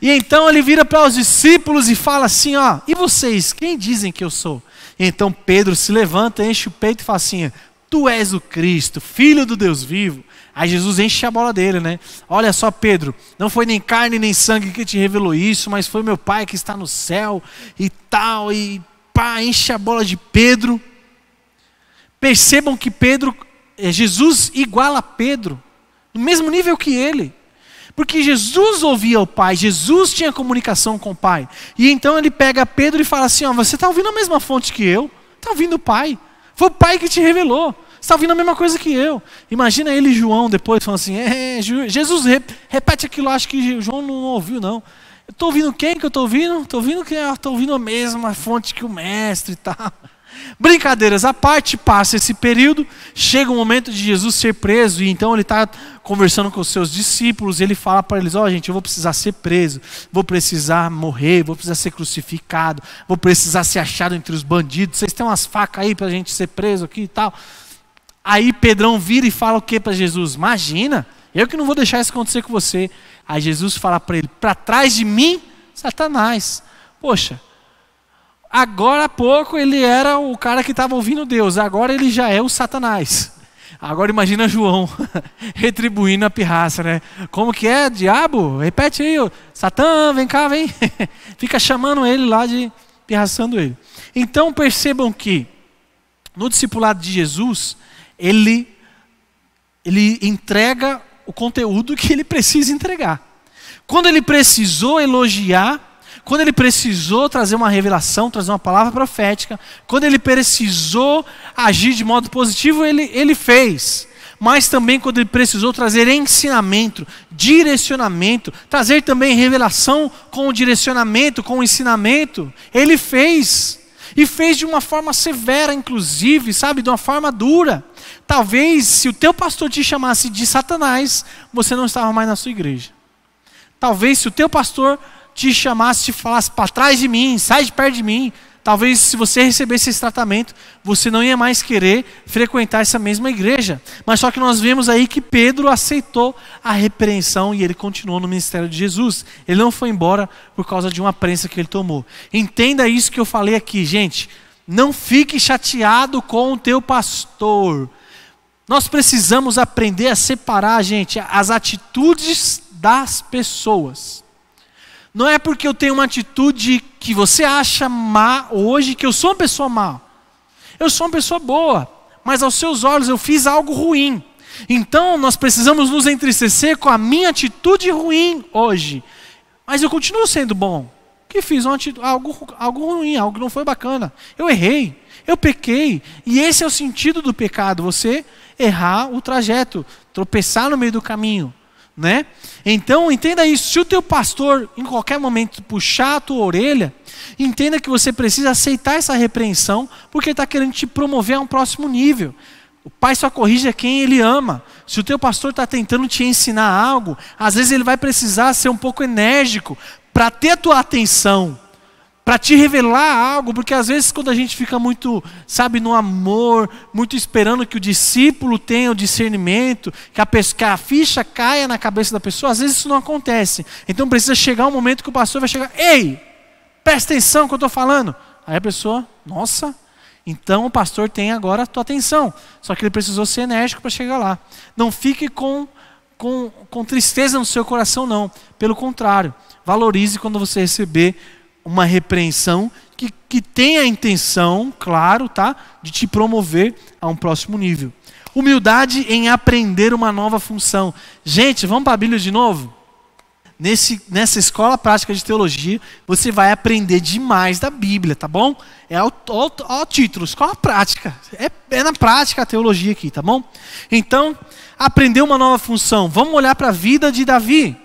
E então ele vira para os discípulos e fala assim, ó, e vocês, quem dizem que eu sou? E então Pedro se levanta, enche o peito e fala assim, tu és o Cristo, Filho do Deus vivo. Aí Jesus enche a bola dele, né? Olha só Pedro, não foi nem carne nem sangue que te revelou isso, mas foi meu Pai que está no céu e tal, e pá, enche a bola de Pedro. Percebam que Jesus iguala Pedro, no mesmo nível que ele. Porque Jesus ouvia o Pai, Jesus tinha comunicação com o Pai. E então ele pega Pedro e fala assim, ó, você está ouvindo a mesma fonte que eu? Está ouvindo o Pai. Foi o Pai que te revelou. Você está ouvindo a mesma coisa que eu. Imagina ele e João depois falando assim, Jesus repete aquilo, acho que João não ouviu não. Eu estou ouvindo quem que eu estou ouvindo? Estou ouvindo a mesma fonte que o mestre e tal. Brincadeiras à parte, passa esse período, chega o momento de Jesus ser preso, e então ele está conversando com os seus discípulos, ele fala para eles, ó, gente, eu vou precisar ser preso, vou precisar morrer, vou precisar ser crucificado, vou precisar ser achado entre os bandidos, vocês têm umas facas aí para a gente ser preso aqui e tal. Aí Pedrão vira e fala o que para Jesus? Imagina, eu que não vou deixar isso acontecer com você. Aí Jesus fala para ele, para trás de mim, Satanás. Poxa, agora há pouco ele era o cara que estava ouvindo Deus, agora ele já é o Satanás. Agora imagina João retribuindo a pirraça, né? Como que é, diabo? Repete aí, Satã, vem cá, vem. Fica chamando ele lá pirraçando ele. Então percebam que no discipulado de Jesus, ele entrega o conteúdo que ele precisa entregar. Quando ele precisou elogiar, quando ele precisou trazer uma revelação, trazer uma palavra profética, quando ele precisou agir de modo positivo, ele fez. Mas também quando ele precisou trazer ensinamento, direcionamento, trazer também revelação com o direcionamento, com o ensinamento, ele fez. E fez de uma forma severa, inclusive, sabe, de uma forma dura. Talvez, se o teu pastor te chamasse de Satanás, você não estava mais na sua igreja. Talvez, se o teu pastor te chamasse, te falasse, para trás de mim, sai de perto de mim. Talvez se você recebesse esse tratamento, você não ia mais querer frequentar essa mesma igreja. Mas só que nós vemos aí que Pedro aceitou a repreensão e ele continuou no ministério de Jesus. Ele não foi embora por causa de uma prensa que ele tomou. Entenda isso que eu falei aqui, gente. Não fique chateado com o teu pastor. Nós precisamos aprender a separar, gente, as atitudes das pessoas. Não é porque eu tenho uma atitude que você acha má hoje que eu sou uma pessoa má. Eu sou uma pessoa boa, mas aos seus olhos eu fiz algo ruim. Então nós precisamos nos entristecer com a minha atitude ruim hoje. Mas eu continuo sendo bom. Que fiz algo ruim, algo que não foi bacana. Eu errei, eu pequei. E esse é o sentido do pecado, você errar o trajeto, tropeçar no meio do caminho, né? Então entenda isso, se o teu pastor em qualquer momento puxar a tua orelha, entenda que você precisa aceitar essa repreensão, porque ele está querendo te promover a um próximo nível. O pai só corrige a quem ele ama. Se o teu pastor está tentando te ensinar algo, às vezes ele vai precisar ser um pouco enérgico, para ter a tua atenção, para te revelar algo, porque às vezes quando a gente fica muito, sabe, no amor, muito esperando que o discípulo tenha o discernimento, que a ficha caia na cabeça da pessoa, às vezes isso não acontece. Então precisa chegar um momento que o pastor vai chegar, ei, presta atenção no que eu estou falando. Aí a pessoa, nossa, então o pastor tem agora a tua atenção, só que ele precisou ser enérgico para chegar lá. Não fique com tristeza no seu coração, não. Pelo contrário, valorize quando você receber uma repreensão que tenha a intenção, claro, tá, de te promover a um próximo nível. Humildade em aprender uma nova função. Gente, vamos para a Bíblia de novo? Nessa escola prática de teologia, você vai aprender demais da Bíblia, tá bom? É o título, escola prática. É na prática a teologia aqui, tá bom? Então, aprender uma nova função. Vamos olhar para a vida de Davi.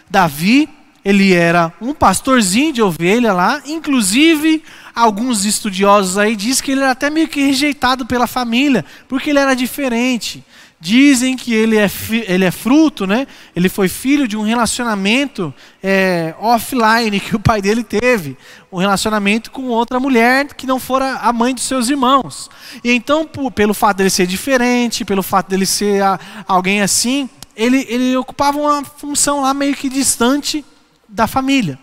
Davi, ele era um pastorzinho de ovelha lá. Inclusive, alguns estudiosos aí dizem que ele era até meio que rejeitado pela família, porque ele era diferente. Dizem que ele é fruto, né? Ele foi filho de um relacionamento offline que o pai dele teve. Um relacionamento com outra mulher que não fora a mãe dos seus irmãos. E então, pelo fato dele ser diferente, pelo fato dele ser alguém assim, ele ocupava uma função lá meio que distante da família.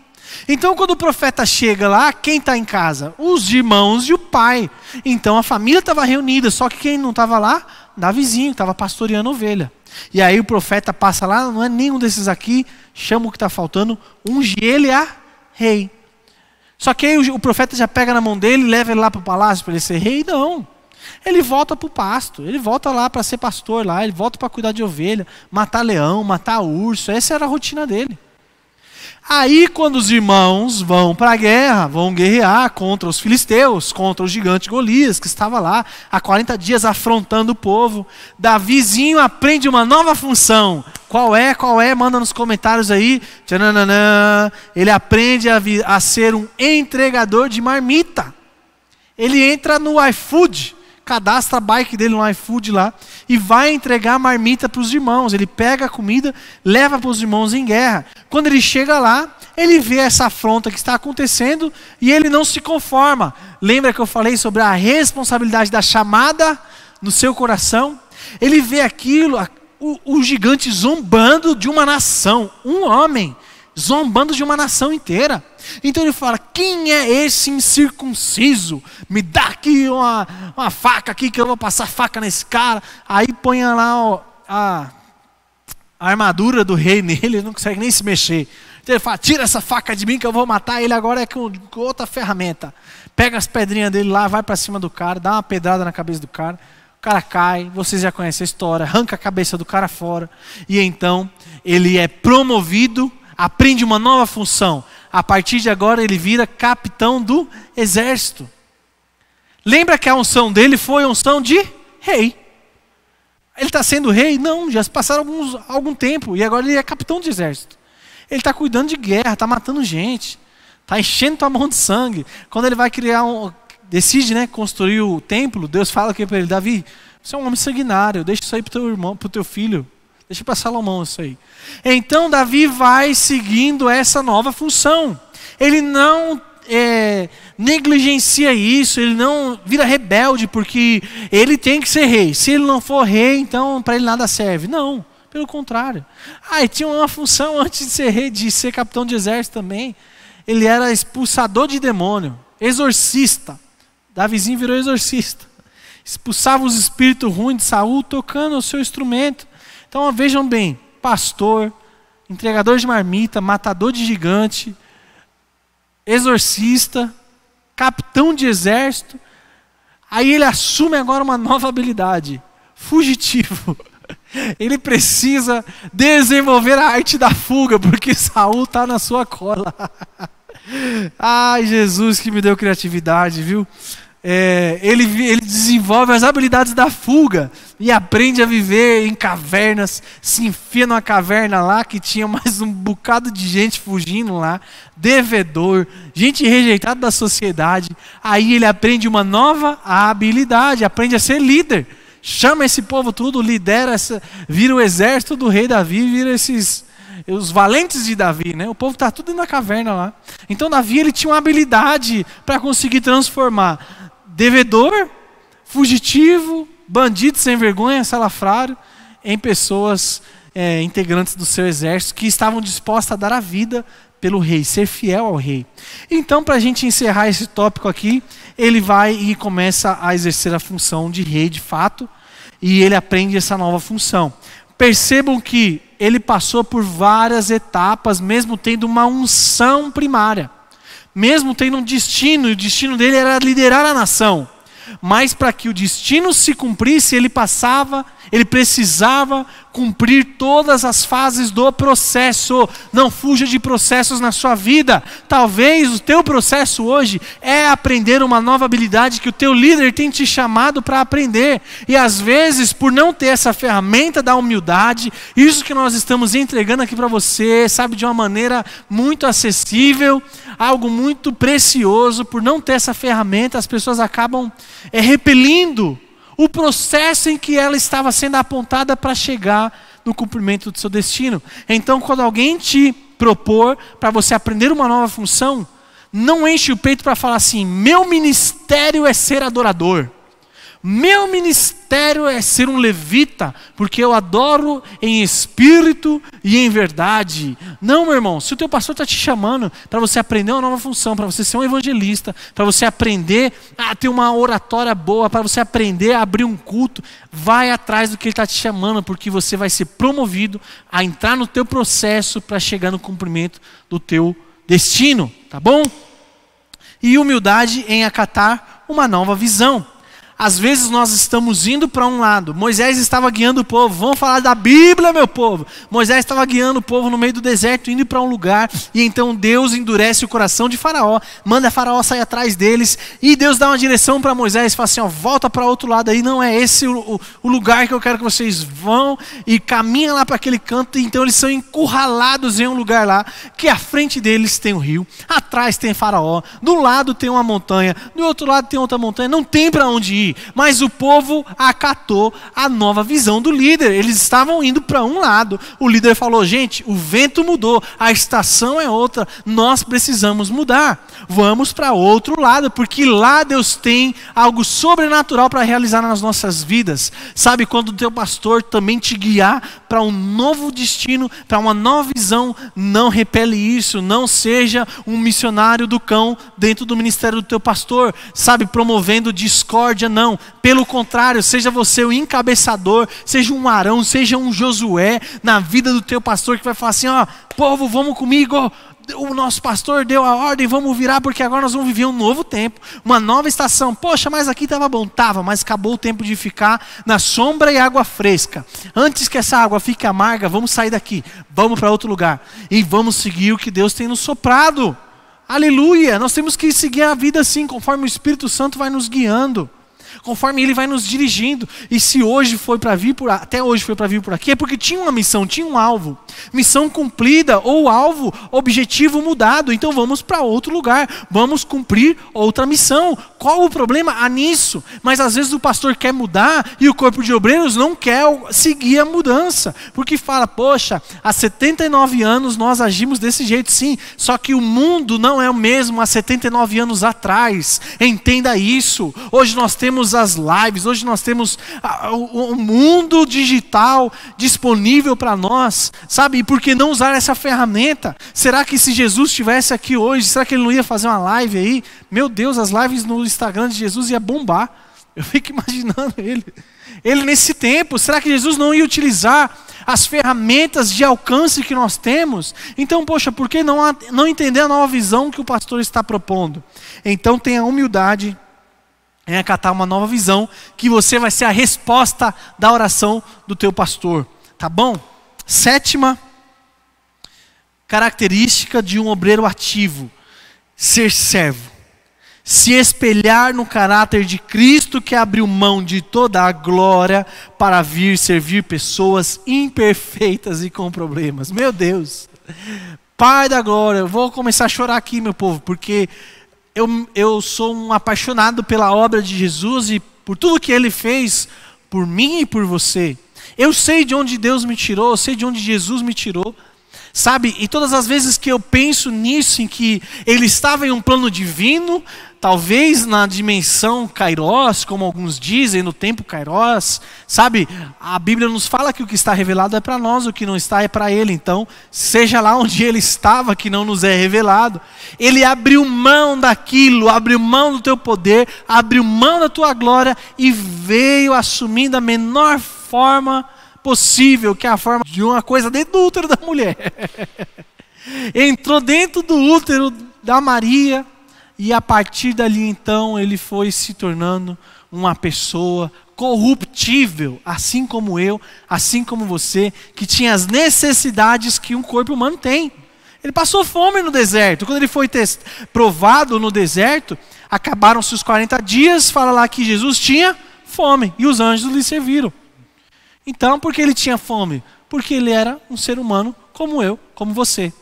Então quando o profeta chega lá, quem está em casa? Os irmãos e o pai. Então a família estava reunida, só que quem não estava lá? Davizinho, estava pastoreando ovelha. E aí o profeta passa lá, não é nenhum desses aqui, chama o que está faltando, unge ele a rei. Só que aí o profeta já pega na mão dele e leva ele lá para o palácio para ele ser rei? Não. Ele volta para o pasto, ele volta lá para ser pastor lá, ele volta para cuidar de ovelha, matar leão, matar urso, essa era a rotina dele. Aí quando os irmãos vão para a guerra, vão guerrear contra os filisteus, contra o gigante Golias, que estava lá há 40 dias afrontando o povo, Davizinho aprende uma nova função. Qual é? Manda nos comentários aí. Tchananã. Ele aprende a ser um entregador de marmita. Ele entra no iFood, cadastra a bike dele no iFood lá e vai entregar a marmita para os irmãos. Ele pega a comida, leva para os irmãos em guerra. Quando ele chega lá, ele vê essa afronta que está acontecendo e ele não se conforma. Lembra que eu falei sobre a responsabilidade da chamada no seu coração? Ele vê aquilo, o gigante zombando de uma nação, um homem zombando de uma nação inteira. Então ele fala, quem é esse incircunciso? Me dá aqui uma faca aqui que eu vou passar faca nesse cara. Aí põe lá a armadura do rei nele, ele não consegue nem se mexer. Então ele fala, tira essa faca de mim que eu vou matar ele agora com outra ferramenta. Pega as pedrinhas dele lá, vai para cima do cara, dá uma pedrada na cabeça do cara. O cara cai, vocês já conhecem a história, arranca a cabeça do cara fora. E então ele é promovido, aprende uma nova função. A partir de agora ele vira capitão do exército. Lembra que a unção dele foi a unção de rei. Ele está sendo rei? Não, já se passaram algum tempo. E agora ele é capitão de exército. Ele está cuidando de guerra, está matando gente. Está enchendo tua mão de sangue. Quando ele vai decide, né, construir o templo, Deus fala aqui para ele, Davi, você é um homem sanguinário, deixa isso aí para o teu irmão, para o teu filho. Deixa para Salomão isso aí. Então Davi vai seguindo essa nova função. Ele não negligencia isso, ele não vira rebelde porque ele tem que ser rei. Se ele não for rei, então para ele nada serve. Não, pelo contrário. Ele tinha uma função antes de ser rei, de ser capitão de exército também. Ele era expulsador de demônio, exorcista. Davizinho virou exorcista. Expulsava os espíritos ruins de Saul tocando o seu instrumento. Então vejam bem, pastor, entregador de marmita, matador de gigante, exorcista, capitão de exército. Aí ele assume agora uma nova habilidade: fugitivo. Ele precisa desenvolver a arte da fuga, porque Saul está na sua cola. Ai, Jesus que me deu criatividade, viu? Ele desenvolve as habilidades da fuga e aprende a viver em cavernas, se enfia numa caverna lá que tinha mais um bocado de gente fugindo lá, devedor, gente rejeitada da sociedade. Aí ele aprende uma nova habilidade, aprende a ser líder. Chama esse povo tudo, lidera, vira o exército do rei Davi, vira os valentes de Davi, né? O povo está tudo na caverna lá. Então Davi, ele tinha uma habilidade para conseguir transformar devedor, fugitivo, bandido sem vergonha, salafrário, em pessoas integrantes do seu exército que estavam dispostas a dar a vida pelo rei, ser fiel ao rei. Então, para a gente encerrar esse tópico aqui, ele vai e começa a exercer a função de rei de fato, e ele aprende essa nova função. Percebam que ele passou por várias etapas, mesmo tendo uma unção primária, mesmo tendo um destino, e o destino dele era liderar a nação. Mas para que o destino se cumprisse, ele precisava cumprir todas as fases do processo. Não fuja de processos na sua vida. Talvez o teu processo hoje é aprender uma nova habilidade que o teu líder tem te chamado para aprender. E às vezes, por não ter essa ferramenta da humildade, isso que nós estamos entregando aqui para você, sabe, de uma maneira muito acessível, algo muito precioso, por não ter essa ferramenta, as pessoas acabam repelindo o processo em que ela estava sendo apontada para chegar no cumprimento do seu destino. Então, quando alguém te propor para você aprender uma nova função, não enche o peito para falar assim: meu ministério é ser adorador, meu ministério é ser um levita, porque eu adoro em espírito e em verdade. Não, meu irmão, se o teu pastor está te chamando para você aprender uma nova função, para você ser um evangelista, para você aprender a ter uma oratória boa, para você aprender a abrir um culto, vai atrás do que ele está te chamando, porque você vai ser promovido a entrar no teu processo para chegar no cumprimento do teu destino, tá bom? E humildade em acatar uma nova visão. Às vezes nós estamos indo para um lado. Moisés estava guiando o povo. Vamos falar da Bíblia, meu povo. Moisés estava guiando o povo no meio do deserto, indo para um lugar. E então Deus endurece o coração de Faraó. Manda Faraó sair atrás deles. E Deus dá uma direção para Moisés. Fala assim, ó, volta para outro lado aí. Não é esse o lugar que eu quero que vocês vão. E caminha lá para aquele canto. Então eles são encurralados em um lugar lá. Que à frente deles tem o rio. Atrás tem Faraó. Do lado tem uma montanha. Do outro lado tem outra montanha. Não tem para onde ir. Mas o povo acatou a nova visão do líder. Eles estavam indo para um lado. O líder falou, gente, o vento mudou, a estação é outra, nós precisamos mudar. Vamos para outro lado, porque lá Deus tem algo sobrenatural para realizar nas nossas vidas. Sabe, quando o teu pastor também te guiar para um novo destino, para uma nova visão, não repele isso. Não seja um missionário do cão dentro do ministério do teu pastor, sabe, promovendo discórdia. Não, pelo contrário, seja você o encabeçador, seja um Arão, seja um Josué na vida do teu pastor, que vai falar assim, ó, povo, vamos comigo, o nosso pastor deu a ordem, vamos virar, porque agora nós vamos viver um novo tempo, uma nova estação. Poxa, mas aqui estava bom, estava, mas acabou o tempo de ficar na sombra e água fresca. Antes que essa água fique amarga, vamos sair daqui, vamos para outro lugar, e vamos seguir o que Deus tem nos soprado. Aleluia, nós temos que seguir a vida assim, conforme o Espírito Santo vai nos guiando, conforme Ele vai nos dirigindo. E se hoje foi para vir até hoje foi para vir por aqui, é porque tinha uma missão, tinha um alvo. Missão cumprida ou alvo, objetivo mudado. Então vamos para outro lugar, vamos cumprir outra missão. Qual o problema? Há nisso. Mas às vezes o pastor quer mudar e o corpo de obreiros não quer seguir a mudança. Porque fala, poxa, há 79 anos nós agimos desse jeito, sim. Só que o mundo não é o mesmo há 79 anos atrás. Entenda isso. Hoje nós temos as lives, hoje nós temos o mundo digital disponível para nós, sabe? E por que não usar essa ferramenta? Será que se Jesus estivesse aqui hoje, será que ele não ia fazer uma live aí? Meu Deus, as lives no Instagram de Jesus ia bombar. Eu fico imaginando ele nesse tempo. Será que Jesus não ia utilizar as ferramentas de alcance que nós temos? Então, poxa, por que não entender a nova visão que o pastor está propondo? Então tenha humildade em acatar uma nova visão, que você vai ser a resposta da oração do teu pastor, tá bom? 7ª característica de um obreiro ativo: ser servo. Se espelhar no caráter de Cristo, que abriu mão de toda a glória para vir servir pessoas imperfeitas e com problemas. Meu Deus, Pai da glória, eu vou começar a chorar aqui, meu povo, porque eu sou um apaixonado pela obra de Jesus e por tudo que Ele fez por mim e por você. Eu sei de onde Deus me tirou, eu sei de onde Jesus me tirou. Sabe, e todas as vezes que eu penso nisso, em que Ele estava em um plano divino, talvez na dimensão Kairos, como alguns dizem, no tempo Kairos, sabe, a Bíblia nos fala que o que está revelado é para nós, o que não está é para Ele. Então, seja lá onde Ele estava, que não nos é revelado, Ele abriu mão daquilo, abriu mão do teu poder, abriu mão da tua glória e veio assumindo a menor forma possível, que é a forma de uma coisa dentro do útero da mulher. Entrou dentro do útero da Maria e a partir dali então ele foi se tornando uma pessoa corruptível, assim como eu, assim como você, que tinha as necessidades que um corpo humano tem. Ele passou fome no deserto. Quando ele foi provado no deserto, acabaram-se os 40 dias, fala lá que Jesus tinha fome e os anjos lhe serviram. Então, por que ele tinha fome? Porque ele era um ser humano como eu, como você.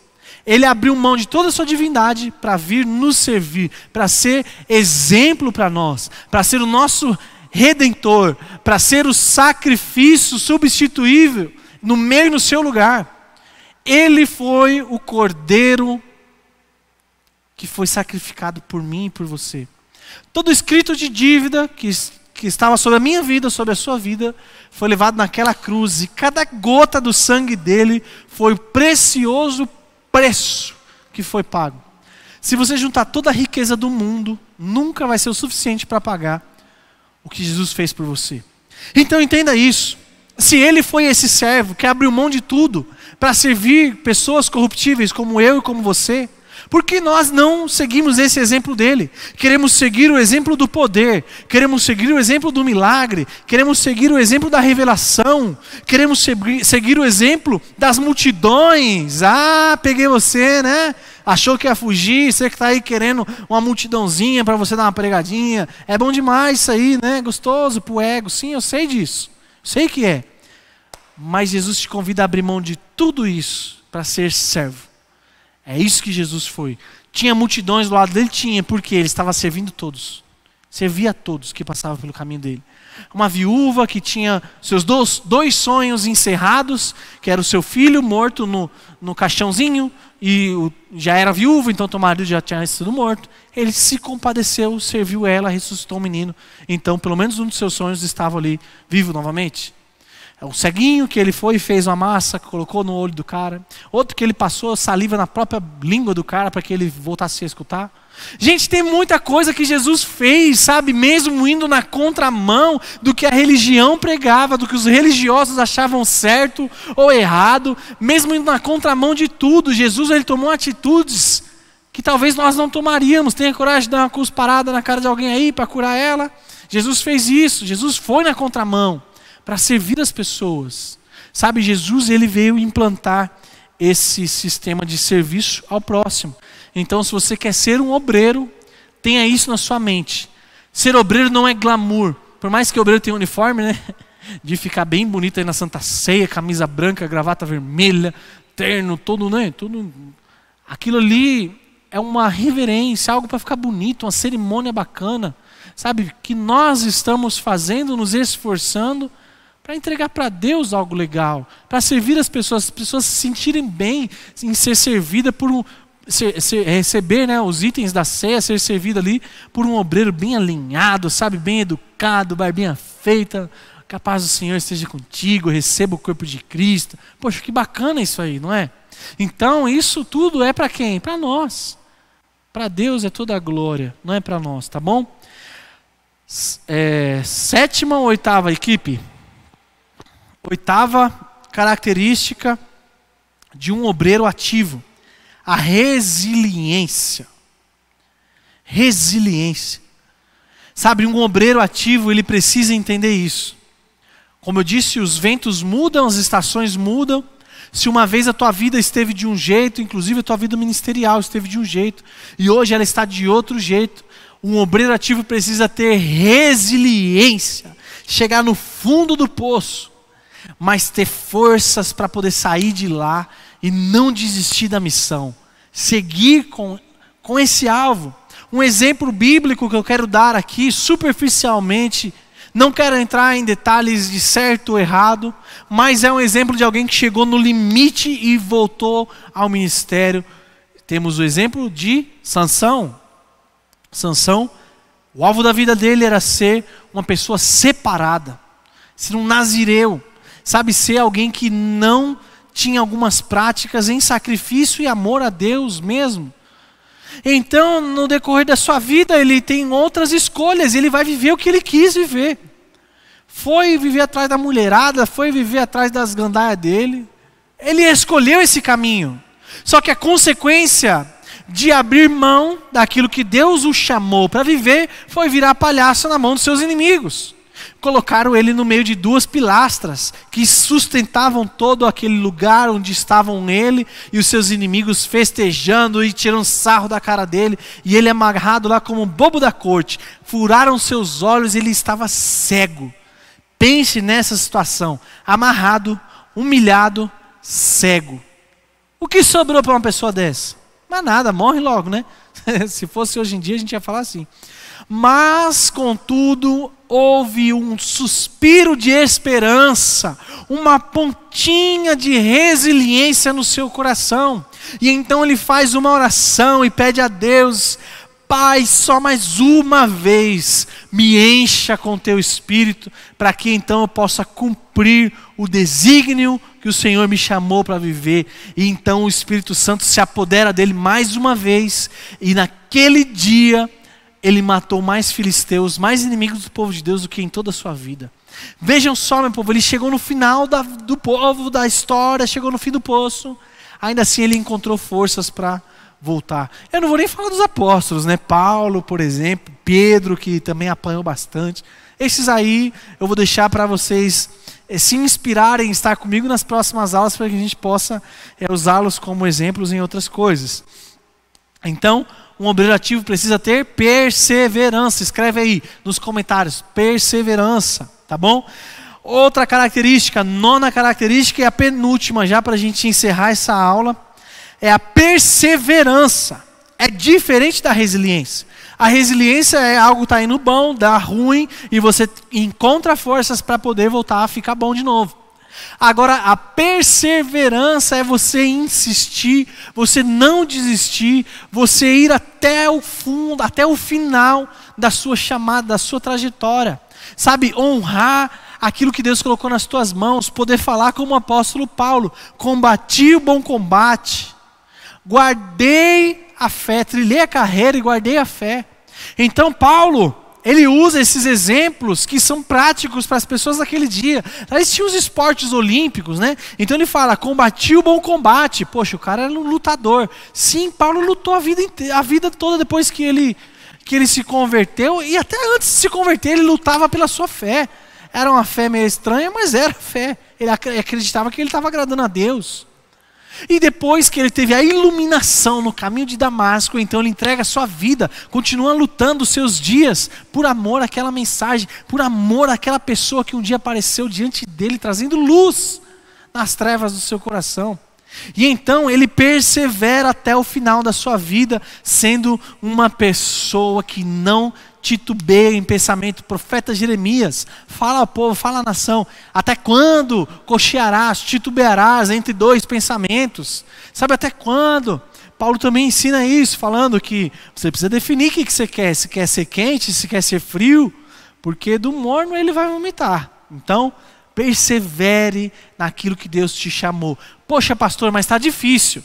Ele abriu mão de toda a sua divindade para vir nos servir, para ser exemplo para nós, para ser o nosso redentor, para ser o sacrifício substituível no meio e no seu lugar. Ele foi o cordeiro que foi sacrificado por mim e por você. Todo escrito de dívida que estava sobre a minha vida, sobre a sua vida, foi levado naquela cruz, e cada gota do sangue dele foi o precioso preço que foi pago. Se você juntar toda a riqueza do mundo, nunca vai ser o suficiente para pagar o que Jesus fez por você. Então entenda isso. Se ele foi esse servo que abriu mão de tudo para servir pessoas corruptíveis como eu e como você, por que nós não seguimos esse exemplo dele? Queremos seguir o exemplo do poder, queremos seguir o exemplo do milagre, queremos seguir o exemplo da revelação, queremos seguir o exemplo das multidões. Ah, peguei você, né? Achou que ia fugir, você que está aí querendo uma multidãozinha para você dar uma pregadinha. É bom demais isso aí, né? Gostoso pro ego. Sim, eu sei disso, sei que é. Mas Jesus te convida a abrir mão de tudo isso para ser servo. É isso que Jesus foi. Tinha multidões do lado dele? Tinha, porque ele estava servindo todos. Servia a todos que passavam pelo caminho dele. Uma viúva que tinha seus dois sonhos encerrados, que era o seu filho morto no caixãozinho, e já era viúva, então o marido já tinha sido morto. Ele se compadeceu, serviu ela, ressuscitou o menino. Então, pelo menos um dos seus sonhos estava ali vivo novamente. O ceguinho que ele foi e fez uma massa, colocou no olho do cara. Outro que ele passou saliva na própria língua do cara para que ele voltasse a escutar. Gente, tem muita coisa que Jesus fez, sabe? Mesmo indo na contramão do que a religião pregava, do que os religiosos achavam certo ou errado. Mesmo indo na contramão de tudo, Jesus ele tomou atitudes que talvez nós não tomaríamos. Tenha coragem de dar uma cusparada na cara de alguém aí para curar ela. Jesus fez isso, Jesus foi na contramão para servir as pessoas. Sabe, Jesus ele veio implantar esse sistema de serviço ao próximo. Então, se você quer ser um obreiro, tenha isso na sua mente. Ser obreiro não é glamour. Por mais que o obreiro tenha um uniforme, né? De ficar bem bonito aí na Santa Ceia, camisa branca, gravata vermelha, terno, todo, né? Tudo. Aquilo ali é uma reverência, algo para ficar bonito, uma cerimônia bacana. Sabe, que nós estamos fazendo, nos esforçando para entregar para Deus algo legal, para servir as pessoas se sentirem bem em ser servida por receber, né, os itens da ceia, ser servida ali por um obreiro bem alinhado, sabe, bem educado, barbinha feita. Que a paz do Senhor esteja contigo, receba o corpo de Cristo. Poxa, que bacana isso aí, não é? Então isso tudo é para quem? Para nós. Para Deus é toda a glória, não é para nós, tá bom? 7ª ou 8ª equipe? 8ª característica de um obreiro ativo: a resiliência. Resiliência. Sabe, um obreiro ativo, ele precisa entender isso. Como eu disse, os ventos mudam, as estações mudam. Se uma vez a tua vida esteve de um jeito, inclusive a tua vida ministerial esteve de um jeito, e hoje ela está de outro jeito, um obreiro ativo precisa ter resiliência, chegar no fundo do poço, mas ter forças para poder sair de lá e não desistir da missão, seguir com esse alvo. Um exemplo bíblico que eu quero dar aqui, superficialmente, não quero entrar em detalhes de certo ou errado, mas é um exemplo de alguém que chegou no limite e voltou ao ministério. Temos o exemplo de Sansão. Sansão, o alvo da vida dele era ser uma pessoa separada, ser um nazireu, sabe, ser alguém que não tinha algumas práticas em sacrifício e amor a Deus mesmo. Então, no decorrer da sua vida, ele tem outras escolhas, ele vai viver o que ele quis viver. Foi viver atrás da mulherada, foi viver atrás das gandaias dele. Ele escolheu esse caminho. Só que a consequência de abrir mão daquilo que Deus o chamou para viver foi virar palhaço na mão dos seus inimigos. Colocaram ele no meio de duas pilastras que sustentavam todo aquele lugar onde estavam ele e os seus inimigos, festejando e tirando sarro da cara dele, e ele amarrado lá como um bobo da corte. Furaram seus olhos e ele estava cego. Pense nessa situação, amarrado, humilhado, cego. O que sobrou para uma pessoa dessa? Mas nada, morre logo, né? Se fosse hoje em dia a gente ia falar assim. Mas, contudo, houve um suspiro de esperança, uma pontinha de resiliência no seu coração. E então ele faz uma oração e pede a Deus: Pai, só mais uma vez me encha com teu Espírito, para que então eu possa cumprir o desígnio que o Senhor me chamou para viver. E então o Espírito Santo se apodera dele mais uma vez, e naquele dia ele matou mais filisteus, mais inimigos do povo de Deus do que em toda a sua vida. Vejam só, meu povo, ele chegou no final do povo, da história, chegou no fim do poço. Ainda assim ele encontrou forças para voltar. Eu não vou nem falar dos apóstolos, né? Paulo, por exemplo, Pedro, que também apanhou bastante. Esses aí eu vou deixar para vocês se inspirarem em estar comigo nas próximas aulas, para que a gente possa usá-los como exemplos em outras coisas. Então, um obreiro ativo precisa ter perseverança. Escreve aí nos comentários, perseverança, tá bom? Outra característica, nona característica e a penúltima já para a gente encerrar essa aula, é a perseverança. É diferente da resiliência. A resiliência é algo que está indo bom, dá ruim, e você encontra forças para poder voltar a ficar bom de novo. Agora, a perseverança é você insistir, você não desistir, você ir até o fundo, até o final da sua chamada, da sua trajetória. Sabe, honrar aquilo que Deus colocou nas tuas mãos, poder falar como o apóstolo Paulo: combati o bom combate, guardei a fé, trilhei a carreira e guardei a fé. Então Paulo, ele usa esses exemplos que são práticos para as pessoas daquele dia. Existiam os esportes olímpicos, né? Então ele fala: combati o bom combate. Poxa, o cara era um lutador. Sim, Paulo lutou a vida toda depois que ele se converteu, e até antes de se converter ele lutava pela sua fé. Era uma fé meio estranha, mas era fé. Ele acreditava que ele estava agradando a Deus. E depois que ele teve a iluminação no caminho de Damasco, então ele entrega a sua vida, continua lutando os seus dias por amor àquela mensagem, por amor àquela pessoa que um dia apareceu diante dele, trazendo luz nas trevas do seu coração. E então ele persevera até o final da sua vida, sendo uma pessoa que não titubeia em pensamento. Profeta Jeremias fala ao povo, fala à nação: até quando cochearás, titubearás entre dois pensamentos? Sabe até quando? Paulo também ensina isso, falando que você precisa definir o que você quer. Se quer ser quente, se quer ser frio, porque do morno ele vai vomitar. Então, persevere naquilo que Deus te chamou. Poxa, pastor, mas está difícil.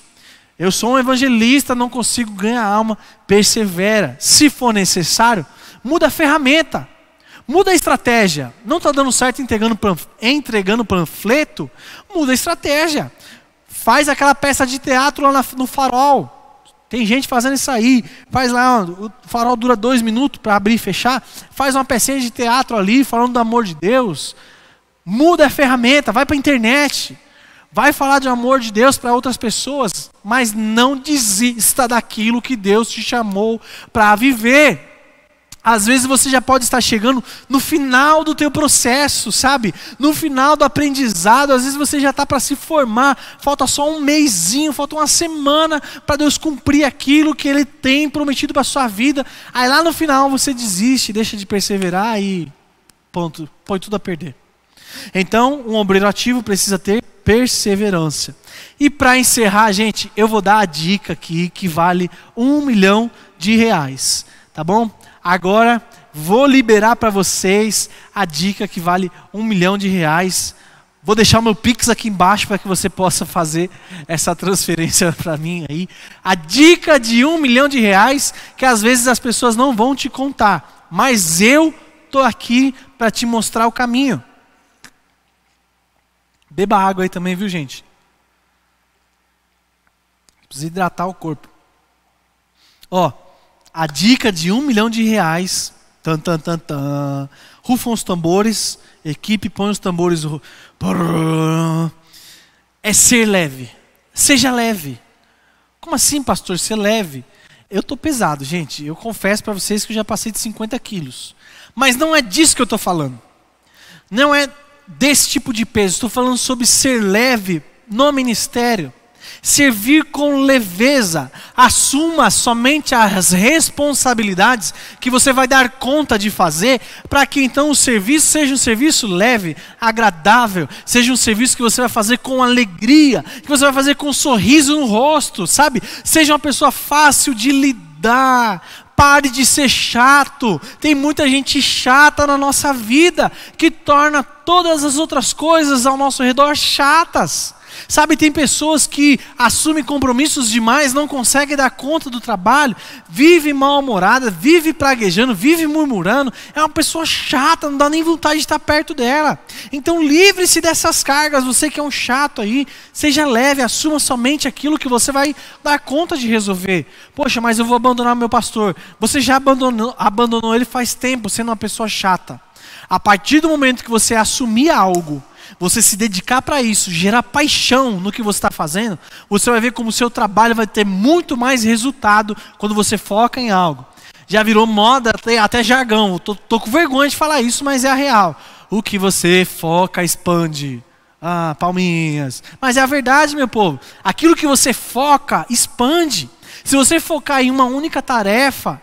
Eu sou um evangelista, não consigo ganhar alma. Persevera. Se for necessário, muda a ferramenta, muda a estratégia. Não está dando certo entregando panfleto? Muda a estratégia. Faz aquela peça de teatro lá no farol. Tem gente fazendo isso aí, faz lá, o farol dura 2 minutos para abrir e fechar, faz uma pecinha de teatro ali, falando do amor de Deus. Muda a ferramenta, vai para a internet, vai falar de amor de Deus para outras pessoas, mas não desista daquilo que Deus te chamou para viver. Às vezes você já pode estar chegando no final do teu processo, sabe? No final do aprendizado, às vezes você já está para se formar, falta só um mesinho, falta uma semana para Deus cumprir aquilo que Ele tem prometido para a sua vida. Aí lá no final você desiste, deixa de perseverar e ponto, põe tudo a perder. Então, um obreiro ativo precisa ter perseverança. E para encerrar, gente, eu vou dar a dica aqui que vale R$1 milhão, tá bom? Agora vou liberar para vocês a dica que vale R$1 milhão. Vou deixar o meu Pix aqui embaixo para que você possa fazer essa transferência para mim aí. A dica de R$1 milhão que às vezes as pessoas não vão te contar, mas eu estou aqui para te mostrar o caminho. Beba água aí também, viu, gente? Precisa hidratar o corpo. Ó, a dica de R$1 milhão. Rufam os tambores, equipe, põe os tambores. É ser leve. Seja leve. Como assim, pastor, ser leve? Eu estou pesado, gente. Eu confesso para vocês que eu já passei de 50 quilos. Mas não é disso que eu estou falando. Não é desse tipo de peso. Estou falando sobre ser leve no ministério. Servir com leveza. Assuma somente as responsabilidades que você vai dar conta de fazer, para que então o serviço seja um serviço leve, agradável, seja um serviço que você vai fazer com alegria, que você vai fazer com um sorriso no rosto, sabe? Seja uma pessoa fácil de lidar. Pare de ser chato. Tem muita gente chata na nossa vida, que torna todas as outras coisas ao nosso redor chatas. Sabe, tem pessoas que assumem compromissos demais, não conseguem dar conta do trabalho, vive mal-humorada, vive praguejando, vive murmurando, é uma pessoa chata, não dá nem vontade de estar perto dela. Então livre-se dessas cargas, você que é um chato aí, seja leve, assuma somente aquilo que você vai dar conta de resolver. Poxa, mas eu vou abandonar meu pastor. Você já abandonou ele faz tempo, sendo uma pessoa chata. A partir do momento que você assumir algo, você se dedicar para isso, gerar paixão no que você está fazendo, você vai ver como o seu trabalho vai ter muito mais resultado quando você foca em algo. Já virou moda, até jargão, tô com vergonha de falar isso, mas é a real. O que você foca, expande. Ah, palminhas. Mas é a verdade, meu povo. Aquilo que você foca, expande. Se você focar em uma única tarefa,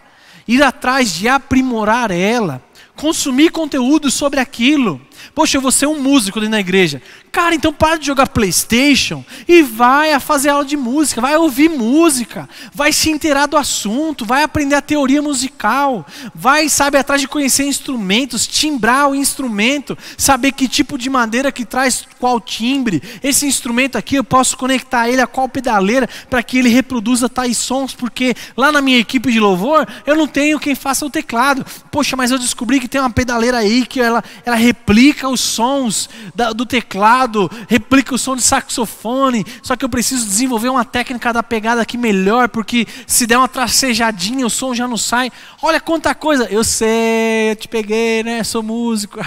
ir atrás de aprimorar ela, consumir conteúdo sobre aquilo. Poxa, eu vou ser um músico dentro da igreja. Cara, então para de jogar PlayStation e vai a fazer aula de música, vai ouvir música, vai se inteirar do assunto, vai aprender a teoria musical, vai, sabe, atrás de conhecer instrumentos, timbrar o instrumento, saber que tipo de madeira que traz qual timbre. Esse instrumento aqui eu posso conectar ele a qual pedaleira para que ele reproduza tais sons, porque lá na minha equipe de louvor eu não tenho quem faça o teclado. Poxa, mas eu descobri que tem uma pedaleira aí que ela replica os sons do teclado, replica o som de saxofone, só que eu preciso desenvolver uma técnica da pegada aqui melhor, porque se der uma tracejadinha o som já não sai. Olha quanta coisa. Eu sei, eu te peguei, né? Sou músico.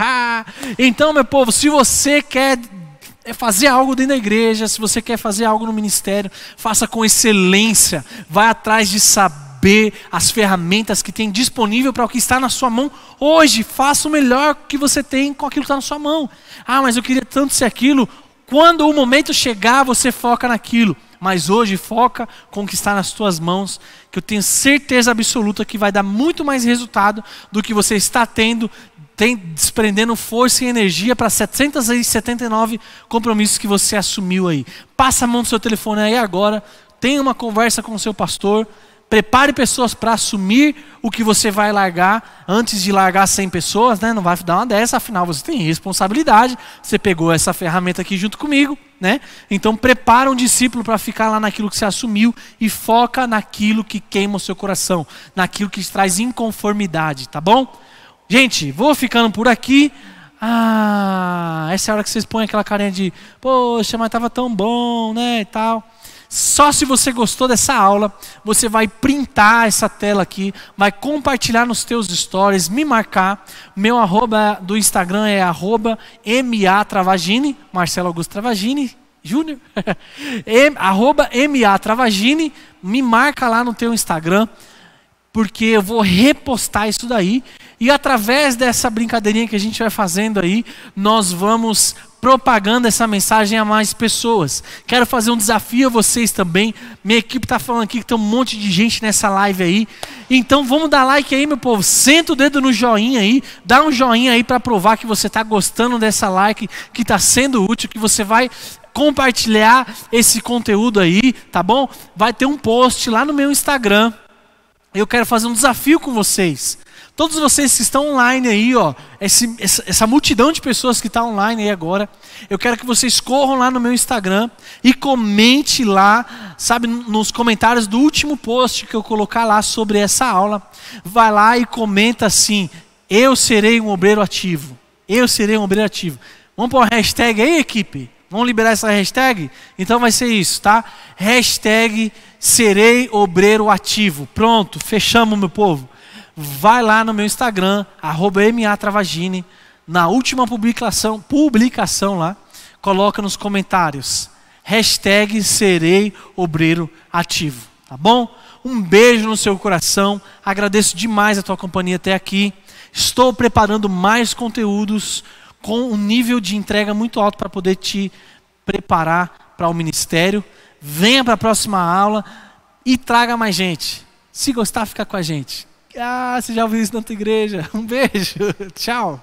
Então, meu povo, se você quer fazer algo dentro da igreja, se você quer fazer algo no ministério, faça com excelência. Vai atrás de saber as ferramentas que tem disponível para o que está na sua mão hoje. Faça o melhor que você tem com aquilo que está na sua mão. Ah, mas eu queria tanto ser aquilo. Quando o momento chegar, você foca naquilo. Mas hoje foca com o que está nas tuas mãos, que eu tenho certeza absoluta que vai dar muito mais resultado do que você está desprendendo força e energia para 779 compromissos que você assumiu aí. Passa a mão do seu telefone aí agora, tenha uma conversa com o seu pastor, prepare pessoas para assumir o que você vai largar, antes de largar 100 pessoas, né? Não vai dar uma dessa, afinal você tem responsabilidade, você pegou essa ferramenta aqui junto comigo, né? Então prepara um discípulo para ficar lá naquilo que você assumiu e foca naquilo que queima o seu coração, naquilo que te traz inconformidade, tá bom? Gente, vou ficando por aqui. Essa é a hora que vocês põem aquela carinha de, poxa, mas estava tão bom, né, e tal. Só se você gostou dessa aula, você vai printar essa tela aqui, vai compartilhar nos teus stories, me marcar. Meu arroba do Instagram é @MA_Travagini, Marcelo Augusto Travagini Júnior, @MA Travagini, me marca lá no teu Instagram, porque eu vou repostar isso daí, e através dessa brincadeirinha que a gente vai fazendo aí, nós vamos propagando essa mensagem a mais pessoas. Quero fazer um desafio a vocês também. Minha equipe está falando aqui que tem um monte de gente nessa live aí. Então vamos dar like aí, meu povo. Senta o dedo no joinha aí. Dá um joinha aí para provar que você está gostando dessa live, que está sendo útil, que você vai compartilhar esse conteúdo aí, tá bom? Vai ter um post lá no meu Instagram. Eu quero fazer um desafio com vocês. Todos vocês que estão online aí, ó, essa multidão de pessoas que está online aí agora, eu quero que vocês corram lá no meu Instagram e comente lá, sabe, nos comentários do último post que eu colocar lá sobre essa aula. Vai lá e comenta assim: eu serei um obreiro ativo. Eu serei um obreiro ativo. Vamos pôr uma hashtag aí, equipe? Vamos liberar essa hashtag? Então vai ser isso, tá? Hashtag serei obreiro ativo. Pronto, fechamos, meu povo. Vai lá no meu Instagram, @MA_Travagini, na última publicação lá, coloca nos comentários, hashtag serei obreiro ativo, tá bom? Um beijo no seu coração, agradeço demais a tua companhia até aqui, estou preparando mais conteúdos com um nível de entrega muito alto para poder te preparar para o ministério. Venha para a próxima aula e traga mais gente. Se gostar, fica com a gente. Você já ouviu isso na tua igreja? Um beijo. Tchau.